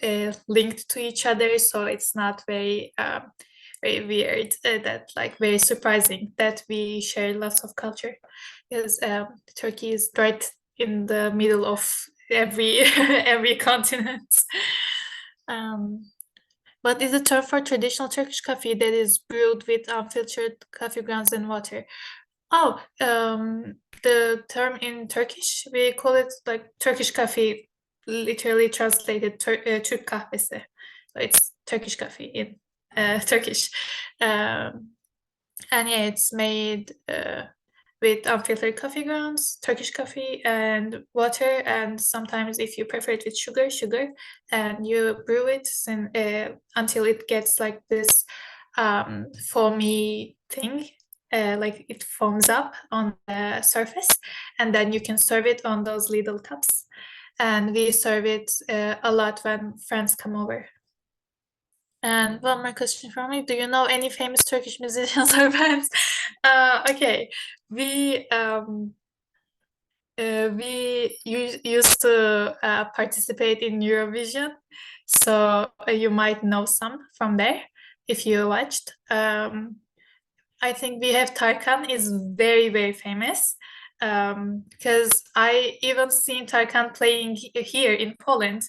linked to each other, so it's not very very weird, that like very surprising that we share lots of culture, because Turkey is right in the middle of every every continent. What is the term for traditional Turkish coffee that is brewed with unfiltered coffee grounds and water? Oh, the term in Turkish, we call it like Turkish coffee, literally translated Türk kahvesi. So it's Turkish coffee in Turkish. And yeah, it's made with unfiltered coffee grounds, Turkish coffee, and water, and sometimes if you prefer it with sugar, and you brew it until it gets like this foamy thing, like it foams up on the surface, and then you can serve it on those little cups. And we serve it a lot when friends come over. And one more question from me. Do you know any famous Turkish musicians or bands? Okay, we used to participate in Eurovision, so you might know some from there if you watched. I think we have Tarkan is very, very famous, because I even seen Tarkan playing here in Poland,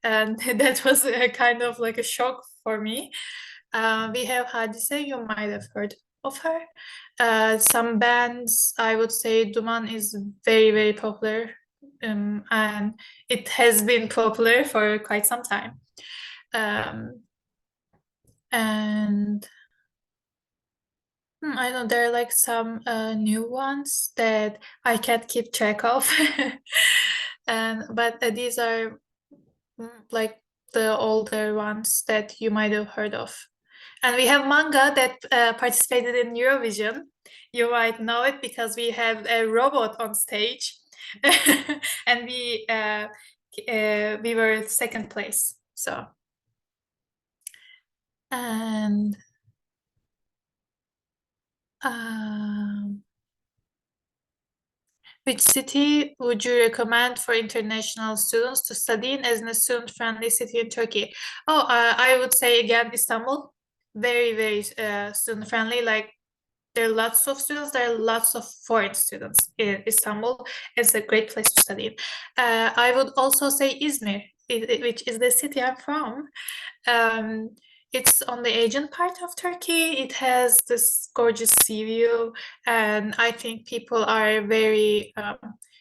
and that was a kind of like a shock for me. We have Hadise, you might have heard of her. Some bands, I would say Duman is very, very popular, and it has been popular for quite some time. And I know there are like some new ones that I can't keep track of. but these are like the older ones that you might have heard of. And we have manga that participated in Eurovision. You might know it because we have a robot on stage, and we were second place. So, and which city would you recommend for international students to study in as a student-friendly city in Turkey? Oh, I would say again Istanbul. Very, very student-friendly. Like there are lots of students. There are lots of foreign students in Istanbul. It's a great place to study in. I would also say Izmir, which is the city I'm from. It's on the Aegean part of Turkey. It has this gorgeous sea view, and I think people are very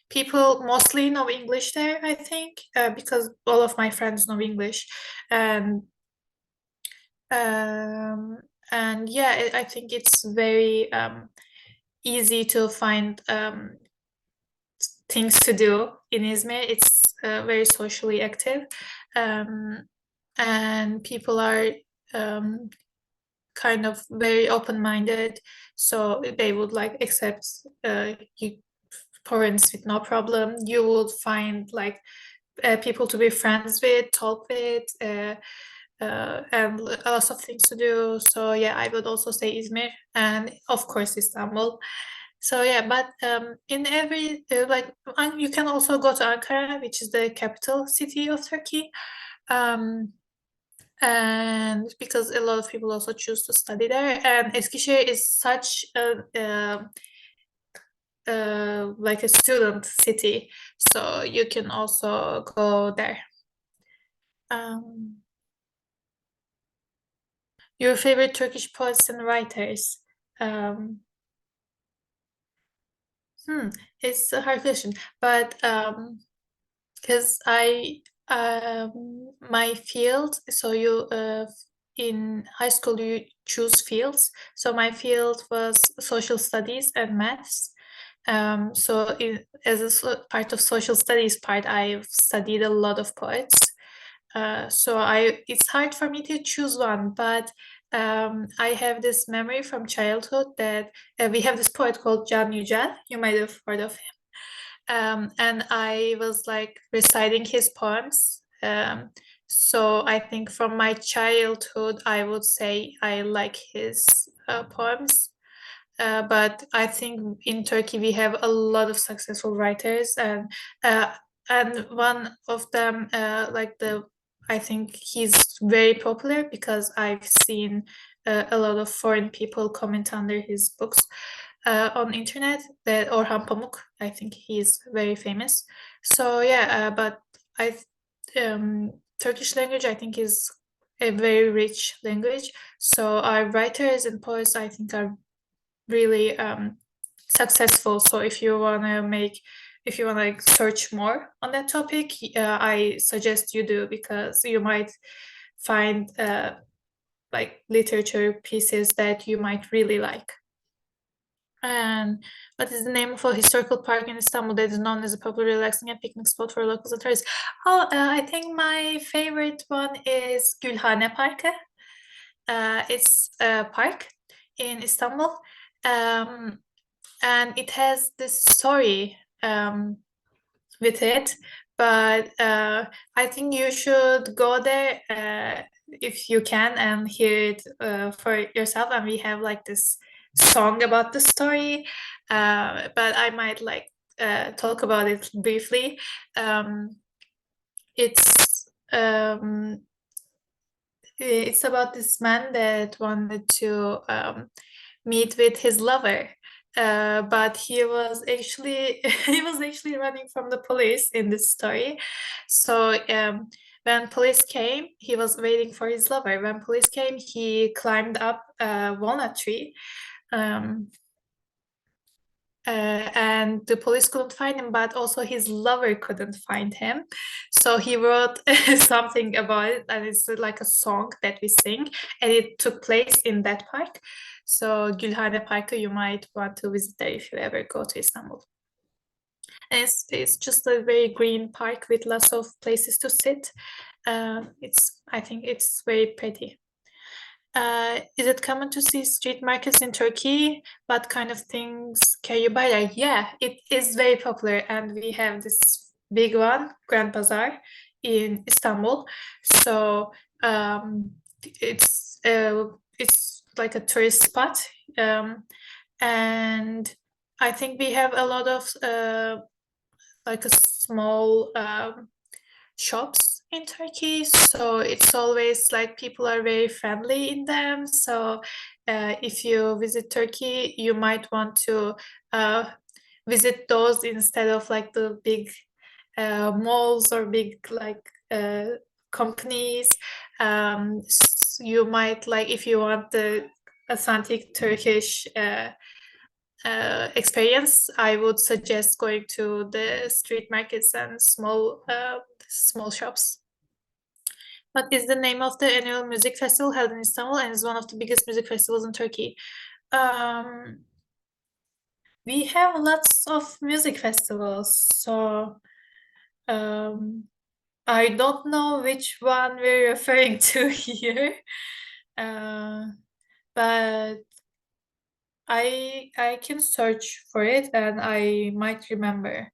people mostly know English there, I think, because all of my friends know English, and yeah, I think it's very easy to find things to do in Izmir. It's very socially active, and people are kind of very open-minded, so they would like accept you foreigners with no problem. You would find like people to be friends with, talk with, and lots of things to do. So yeah, I would also say Izmir, and of course Istanbul. So yeah, but in every like you can also go to Ankara, which is the capital city of Turkey. And because a lot of people also choose to study there, and Eskişehir is such a like a student city, so you can also go there. Your favorite Turkish poets and writers? It's a hard question, but because my field, so you in high school you choose fields, so my field was social studies and maths. So as a part of social studies part, I've studied a lot of poets. So it's hard for me to choose one, but I have this memory from childhood that we have this poet called Can Yücel. You might have heard of him. And I was like reciting his poems. So I think from my childhood, I would say I like his poems. But I think in Turkey we have a lot of successful writers, and one of them, I think he's very popular because I've seen a lot of foreign people comment under his books on internet. That Orhan Pamuk, I think he's very famous. So yeah, but Turkish language I think is a very rich language. So our writers and poets I think are really successful. So if you want to like search more on that topic, I suggest you do, because you might find like literature pieces that you might really like. And what is the name of a historical park in Istanbul that is known as a popular relaxing and picnic spot for locals and tourists? Oh, I think my favorite one is Gülhane Parkı. It's a park in Istanbul, and it has this story with it. But I think you should go there if you can and hear it for yourself. And we have like this song about the story, but I might like talk about it briefly. It's about this man that wanted to meet with his lover, but he was actually running from the police in this story. So when police came, he was waiting for his lover. When police came, he climbed up a walnut tree. And the police couldn't find him, but also his lover couldn't find him. So he wrote something about it, and it's like a song that we sing, and it took place in that park. So Gülhane Parkı, you might want to visit there if you ever go to Istanbul. And it's just a very green park with lots of places to sit. I think it's very pretty. Is it common to see street markets in Turkey? What kind of things can you buy there? Yeah, it is very popular, and we have this big one, Grand Bazaar, in Istanbul. So it's like a tourist spot, and I think we have a lot of like a small shops in Turkey, so it's always like people are very friendly in them. So if you visit Turkey, you might want to visit those instead of like the big malls or big like companies. You might like, if you want the authentic Turkish experience, I would suggest going to the street markets and small shops. What is the name of the annual music festival held in Istanbul and is one of the biggest music festivals in Turkey? We have lots of music festivals, so I don't know which one we're referring to here, but I can search for it and I might remember.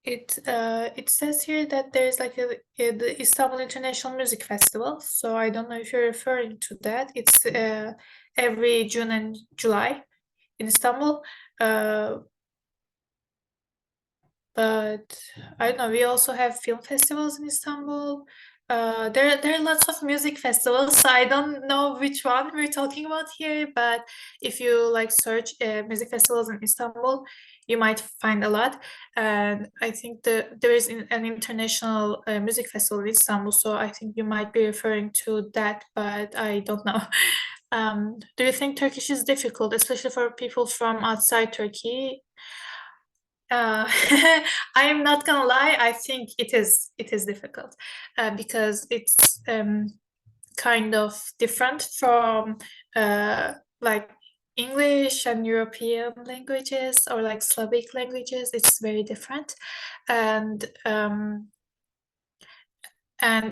It says here that there's like the Istanbul International Music Festival, so I don't know if you're referring to that. It's every June and July in Istanbul. But I don't know, we also have film festivals in Istanbul. There are lots of music festivals, so I don't know which one we're talking about here, but if you like search music festivals in Istanbul, you might find a lot. And I think there is an international music festival in Istanbul, so I think you might be referring to that, but I don't know. Do you think Turkish is difficult, especially for people from outside Turkey? I'm not gonna lie, I think it is difficult because it's kind of different from like English and European languages or like Slavic languages. It's very different, and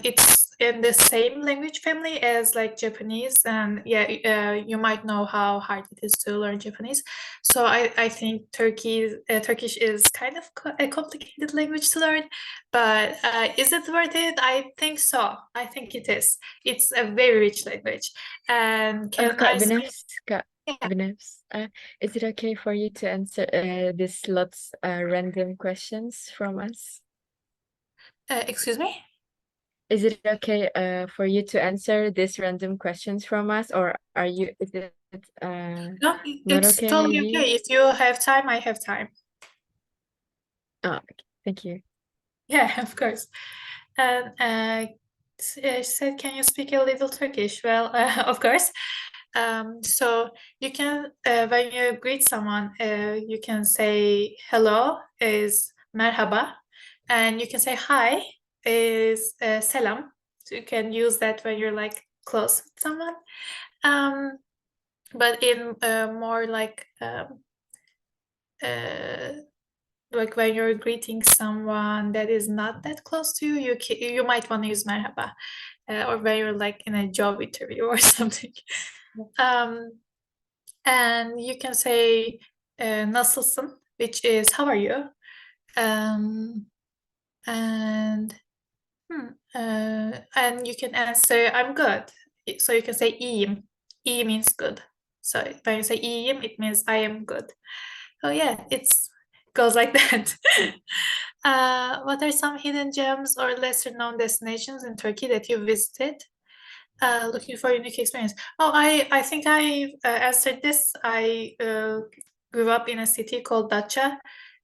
it's in the same language family as like Japanese. And yeah, you might know how hard it is to learn Japanese. So I think Turkish is kind of a complicated language to learn, but is it worth it? I think so. I think it is. It's a very rich language. And Kak Yeah. Binevs, is it okay for you to answer these lots random questions from us? Excuse me? Is it okay for you to answer these random questions from us, or is it No, not it's okay totally maybe? okay. If you have time, I have time. Oh, okay. Thank you. Yeah, of course. And she said, can you speak a little Turkish? Well, of course. So you can, when you greet someone, you can say hello is merhaba, and you can say hi is selam. So you can use that when you're like close with someone. But in more like when you're greeting someone that is not that close to you, you might want to use merhaba, or when you're like in a job interview or something. And you can say nasılsın, which is how are you, and you can answer I'm good. So you can say iyiyim. İyi means good. So when you say iyiyim, it means I am good. Oh yeah, it goes like that. What are some hidden gems or lesser known destinations in Turkey that you visited? Looking for unique experience. Oh, I think I answered this. I grew up in a city called Datça.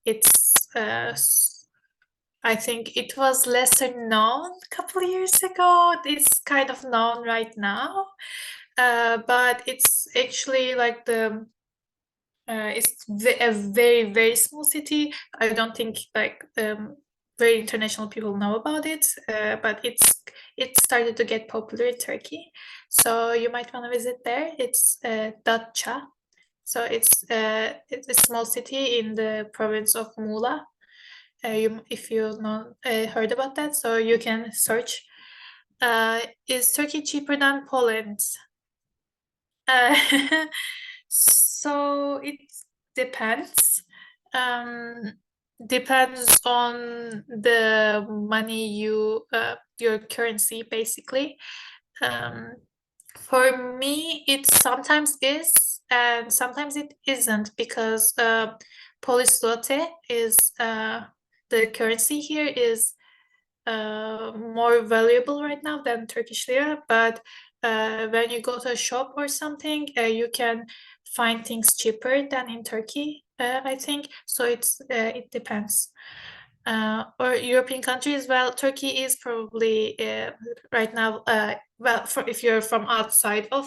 It's I think it was lesser known a couple of years ago. It's kind of known right now, but it's actually like the it's a very, very small city. I don't think like very international people know about it, but it started to get popular in Turkey. So you might want to visit there. It's Datça. So it's a small city in the province of Muğla. If you know heard about that, so you can search. Is Turkey cheaper than Poland? Uh, so it depends. Depends on the money your currency basically. For me, it sometimes is and sometimes it isn't because Polish zloty is the currency here is more valuable right now than Turkish lira, but when you go to a shop or something, you can find things cheaper than in Turkey, I think. So it depends. Or European countries, well, Turkey is probably right now, well, if you're from outside of,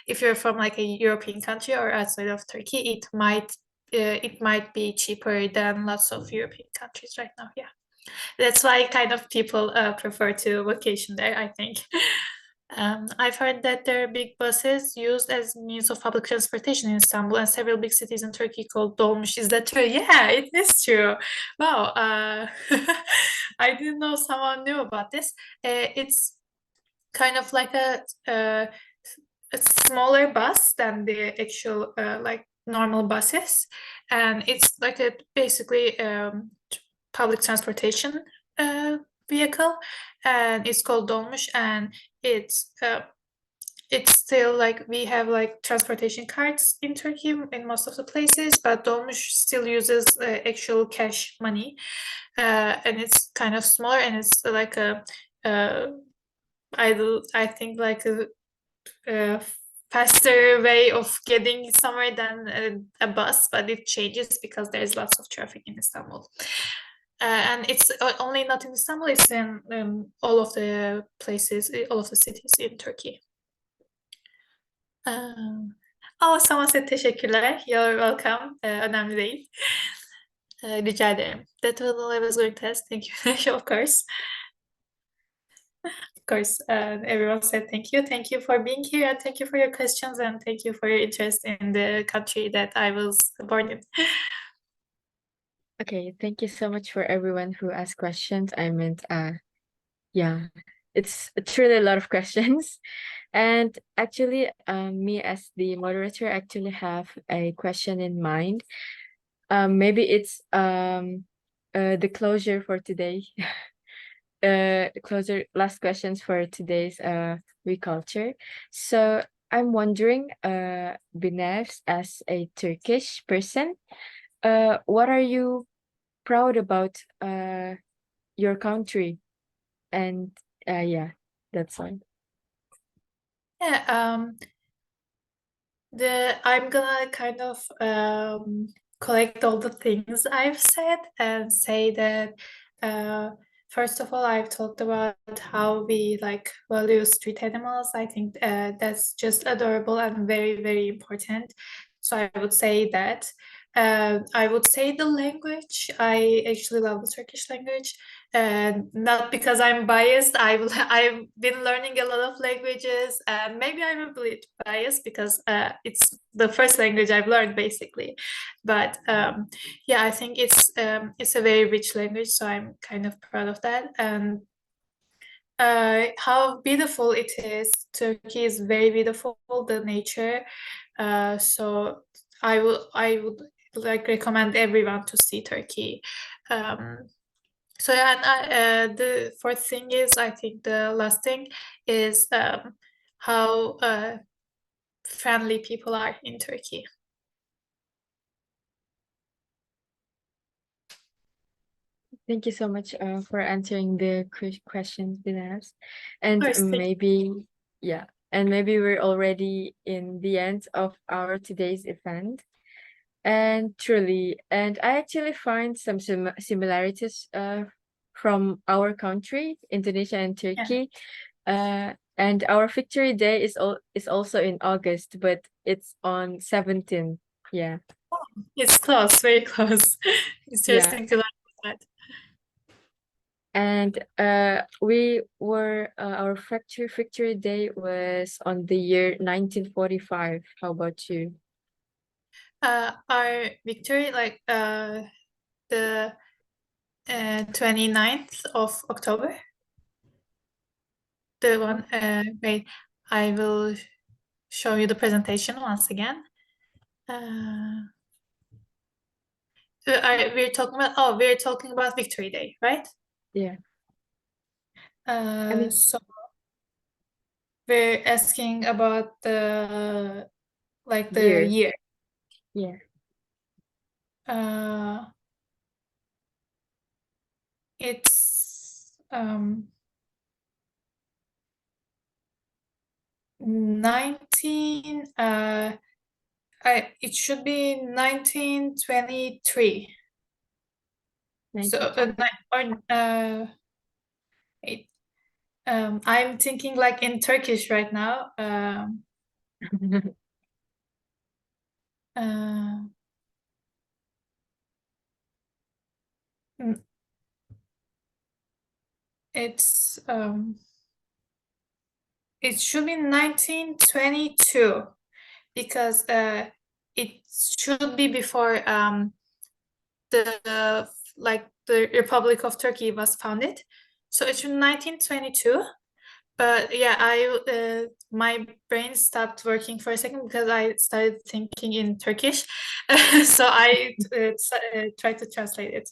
if you're from like a European country or outside of Turkey, it might be cheaper than lots of European countries right now. Yeah. That's why kind of people prefer to vacation there, I think. I've heard that there are big buses used as means of public transportation in Istanbul and several big cities in Turkey called dolmuş. Is that true? Yeah, it is true. Wow, I didn't know someone knew about this. It's kind of like a smaller bus than the actual like normal buses, and it's like a basically public transportation vehicle, and it's called dolmuş, and it's still like we have like transportation cards in Turkey in most of the places, but dolmuş still uses actual cash money, and it's kind of smaller, and it's like I think like a faster way of getting somewhere than a bus, but it changes because there's lots of traffic in Istanbul. And it's only not in Istanbul, it's in all of the places, all of the cities in Turkey. Oh, someone said teşekkürler. You're welcome. Önemli değil. Rica ederim. That was all I was going to ask. Thank you. Of course. Of course, everyone said thank you. Thank you for being here, and thank you for your questions, and thank you for your interest in the country that I was born in. Okay, thank you so much for everyone who asked questions. I meant, yeah, it's truly a lot of questions. And actually, me as the moderator actually have a question in mind. Maybe it's the closure for today. Closure, last questions for today's Weculture. So I'm wondering, Binevs, as a Turkish person, what are you proud about your country? And yeah, that's all. Yeah, I'm gonna kind of collect all the things I've said and say that first of all, I've talked about how we like value street animals. I think that's just adorable and very, very important. So I would say that. I would say the language. I actually love the Turkish language. Not because I'm biased. I've been learning a lot of languages, and maybe I'm a bit biased because it's the first language I've learned basically. But yeah, I think it's a very rich language, so I'm kind of proud of that. And how beautiful it is. Turkey is very beautiful, the nature. So I would like recommend everyone to see Turkey. So yeah, and the fourth thing is, I think the last thing is how friendly people are in Turkey. Thank you so much for answering the questions, Binevs. And course, thank you. maybe, yeah, and maybe we're already in the end of our today's event. And truly, and I actually find some similarities from our country, Indonesia and Turkey. And our Victory Day is also in August, but it's on 17th Yeah. It's close, very close. It's Yeah. interesting to learn that. And we were our victory day was on the year 1945. How about you? Our victory, like the 29th of October. The one, wait, I will show you the presentation once again. We're talking about Victory Day, right? Yeah. mean- So we're asking about the Year. year. Yeah. It's 19 it should be 1923. So I'm thinking like in Turkish right now. It's it should be 1922 because it should be before the Republic of Turkey was founded. So it should be 1922. But yeah, my brain stopped working for a second because I started thinking in Turkish. So I tried to translate it.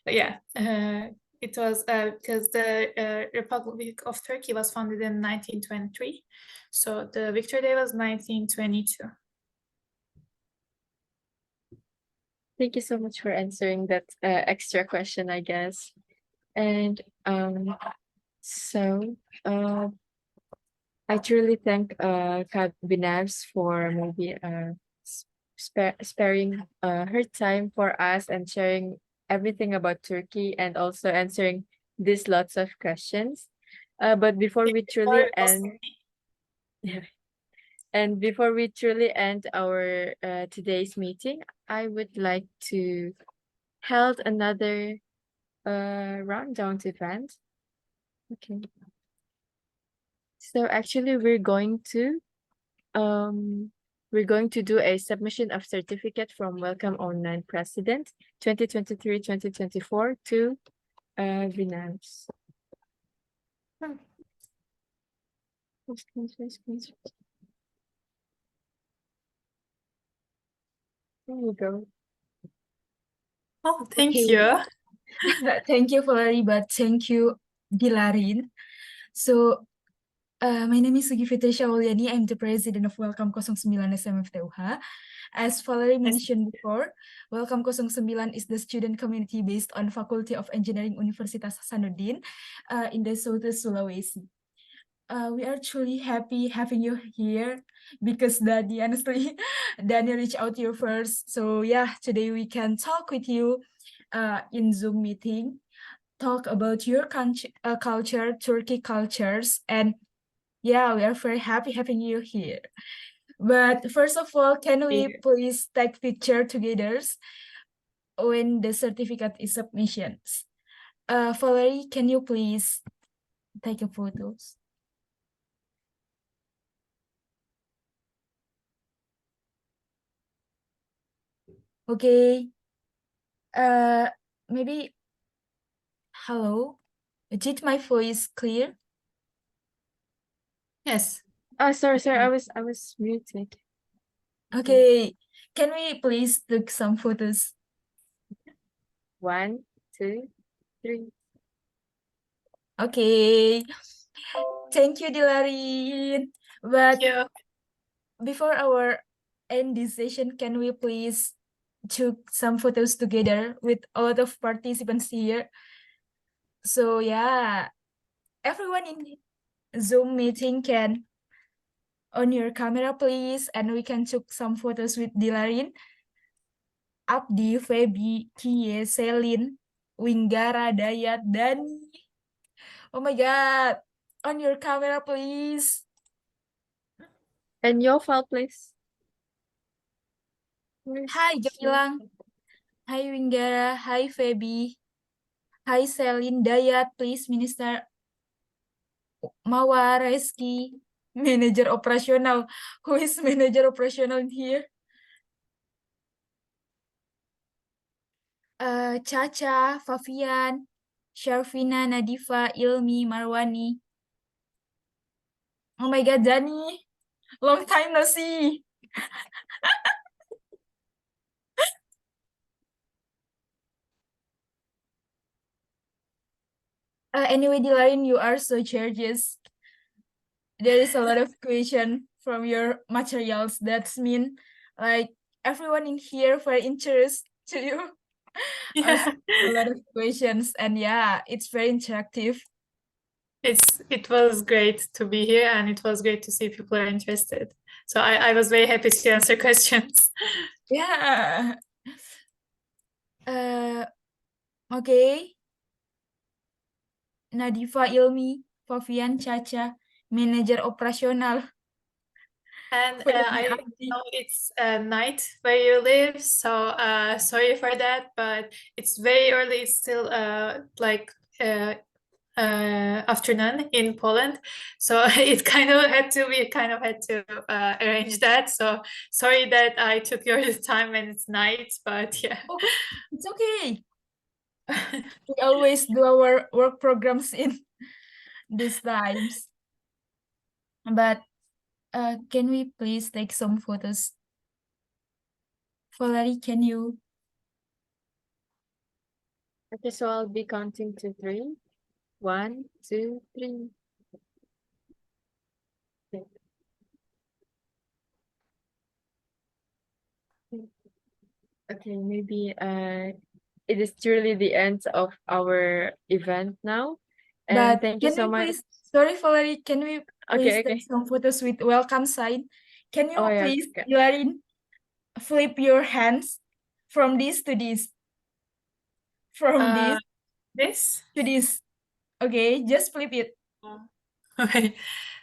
But yeah, it was because the Republic of Turkey was founded in 1923. So the Victory Day was 1922. Thank you so much for answering that extra question, I guess. And so I truly thank Binevs for maybe sparing her time for us and sharing everything about Turkey and also answering these lots of questions. But before we truly end, and before we truly end our today's meeting, I would like to held another rundown event. Okay. So actually we're going to do a submission of certificate from Welcome Online President 2023-2024 to Binevs. There you go. Oh, thank Okay. you. Thank you, Valerie, but thank you, Dilarin. So, my name is Sugi Fitri Syawuliani. I'm the president of Welcome 09 SMFTUH. As Valerie mentioned before, Welcome 09 is the student community based on Faculty of Engineering Universitas Hasanuddin in the Southeast Sulawesi. We are truly happy having you here because Dani, honestly, Dani reached out to you first. So yeah, today we can talk with you in Zoom meeting, talk about your culture, Turkey cultures, and yeah, we are very happy having you here. But first of all, can we please take picture together when the certificate is submissions? Valerie, can you please take a photos? Okay. Maybe. Hello. Did my voice clear? Yes. Oh, sorry, I was muted. Okay. Can we please take some photos? 1, 2, 3. Okay. Thank you, Dilarin. But Thank you. before our end this session, can we please took some photos together with a lot of participants here? So yeah, everyone in Zoom meeting can on your camera, please, and we can took some photos with Dilarin, Abdi, Febi, Kie, Selin, Winggara, Dayat, Dani. Oh my God, on your camera, please. And your file, please. Hi Jamilang. Hi Winggara. Hi Feby. Hi Selin. Dayat, please Minister Mawar, Reski, manager operational. Who is manager operational here? Caca, Fafian, Sharfina, Nadifa, Ilmi, Marwani. Oh my God, Dani. Long time no see. Anyway, Dilarin, you are so gorgeous. There is a lot of question from your materials. That's mean like everyone in here very interested to you. Yeah. A lot of questions, and yeah, it's very interactive. It was great to be here, and it was great to see people are interested. So I was very happy to answer questions. Yeah. Okay. Nadifa, Ilmi, Fafian, Caca, manager operasional. And Feby, I Ardi. know it's night where you live, so sorry for that, but it's very early. It's still like afternoon in Poland, so it kind of had to arrange that. So sorry that I took your time when it's night, but yeah. Oh, it's okay. We always do our work programs in these times. But can we please take some photos? Valerie, can you? Okay, so I'll be counting to 3. 1, 2, 3. Okay. Okay, maybe it is truly the end of our event now. And But thank you can so we much. please, sorry Valerie, can we please Okay, take okay. some photos with welcome sign? Can you Oh yeah, please, okay. Dilarin, flip your hands from this to this? From this This? to this. Okay, just flip it. Okay.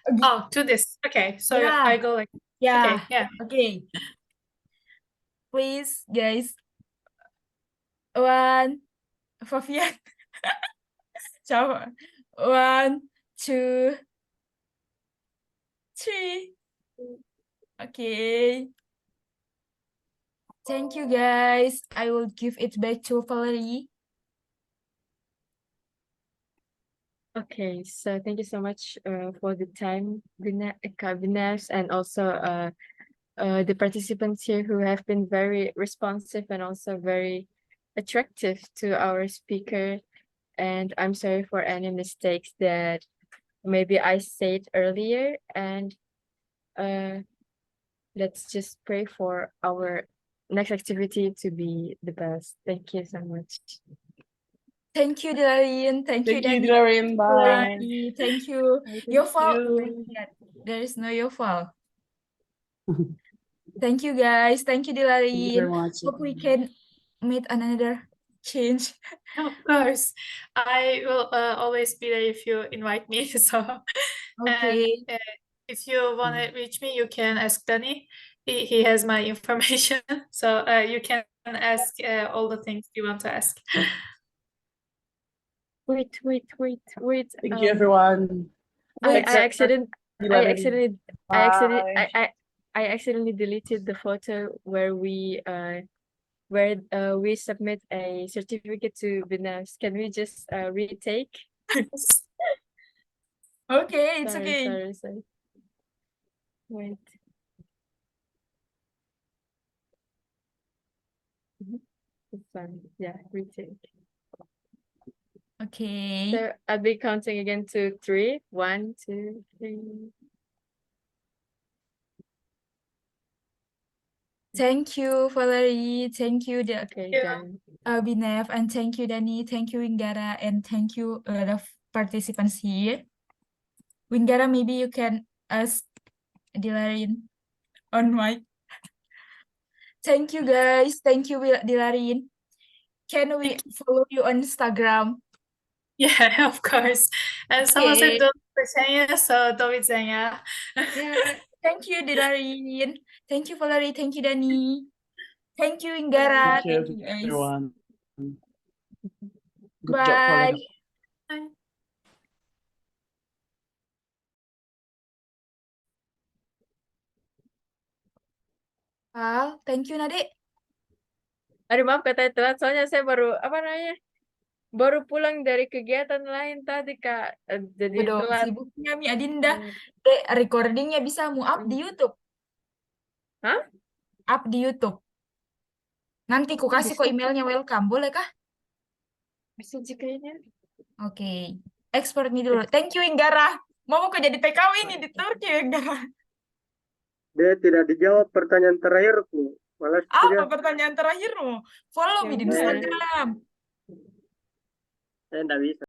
Okay. Oh, to this. Okay, so Yeah. I go like, Yeah. okay, yeah. Okay. Please, guys. One, Fafian. Ciao. 1, 2, 3. Okay. Thank you, guys. I will give it back to Valerie. Okay, so thank you so much for the time, Binevs, and also the participants here who have been very responsive and also very attractive to our speaker. And I'm sorry for any mistakes that maybe I said earlier. And let's just pray for our next activity to be the best. Thank you so much. Thank you, Dilarin. Thank you, Thank you, Dani. Dilarin. Bye. Valerie. Thank you. Thank Yofal. you. There is no Yofal. Thank you, guys. Thank you, Dilarin. Thank you very much. Hope we can meet another change. Of course, I will always be there if you invite me. So, Okay. and if you want to reach me, you can ask Danny. He has my information, so you can ask all the things you want to ask. Wait. Thank you, everyone. Wait, I accidentally Bye. I accidentally deleted the photo where we submit a certificate to Binevs. Can we just retake? Okay, it's Sorry, okay. sorry. Wait. It's fine. Yeah, retake. Okay. So I'll be counting again to 3. 1, 2, 3. Thank you, Valerie. Thank you, Okay, Yeah. done. Binev, and thank you, Dani. Thank you, Winggara, and thank you, a lot of participants here. Winggara, maybe you can ask Dilarin on mic. Thank you, guys. Thank you, Dilarin. Can we follow you on Instagram? Yeah, of course. And someone Okay. said don't percaya, so do widzenia. Yeah. Thank you, Dilarin. Thank you, Valerie. Thank you, Dani. Thank you, Inggara. Thank you, Thank you, guys. everyone. Good job, Bye. Pauline. Bye. Thank you, Nade. Aduh, maaf katanya telat, soalnya saya baru pulang dari kegiatan lain tadi, Kak. Jadi Waduh, telat. sibuknya Mi Adinda. Dek, recordingnya bisa mu up di YouTube. Hah? Up di YouTube. Nanti ku kasih kok emailnya welcome, boleh kah? Bisa sih kayaknya. Oke. Export me dulu. Thank you, Inggara. Mau kok jadi TKW ini di Turki, Inggara. Dia tidak dijawab pertanyaan terakhirku. Malas Apa pertanyaan terakhirmu? Follow me di Yang mana? Instagram. saya tidak bisa.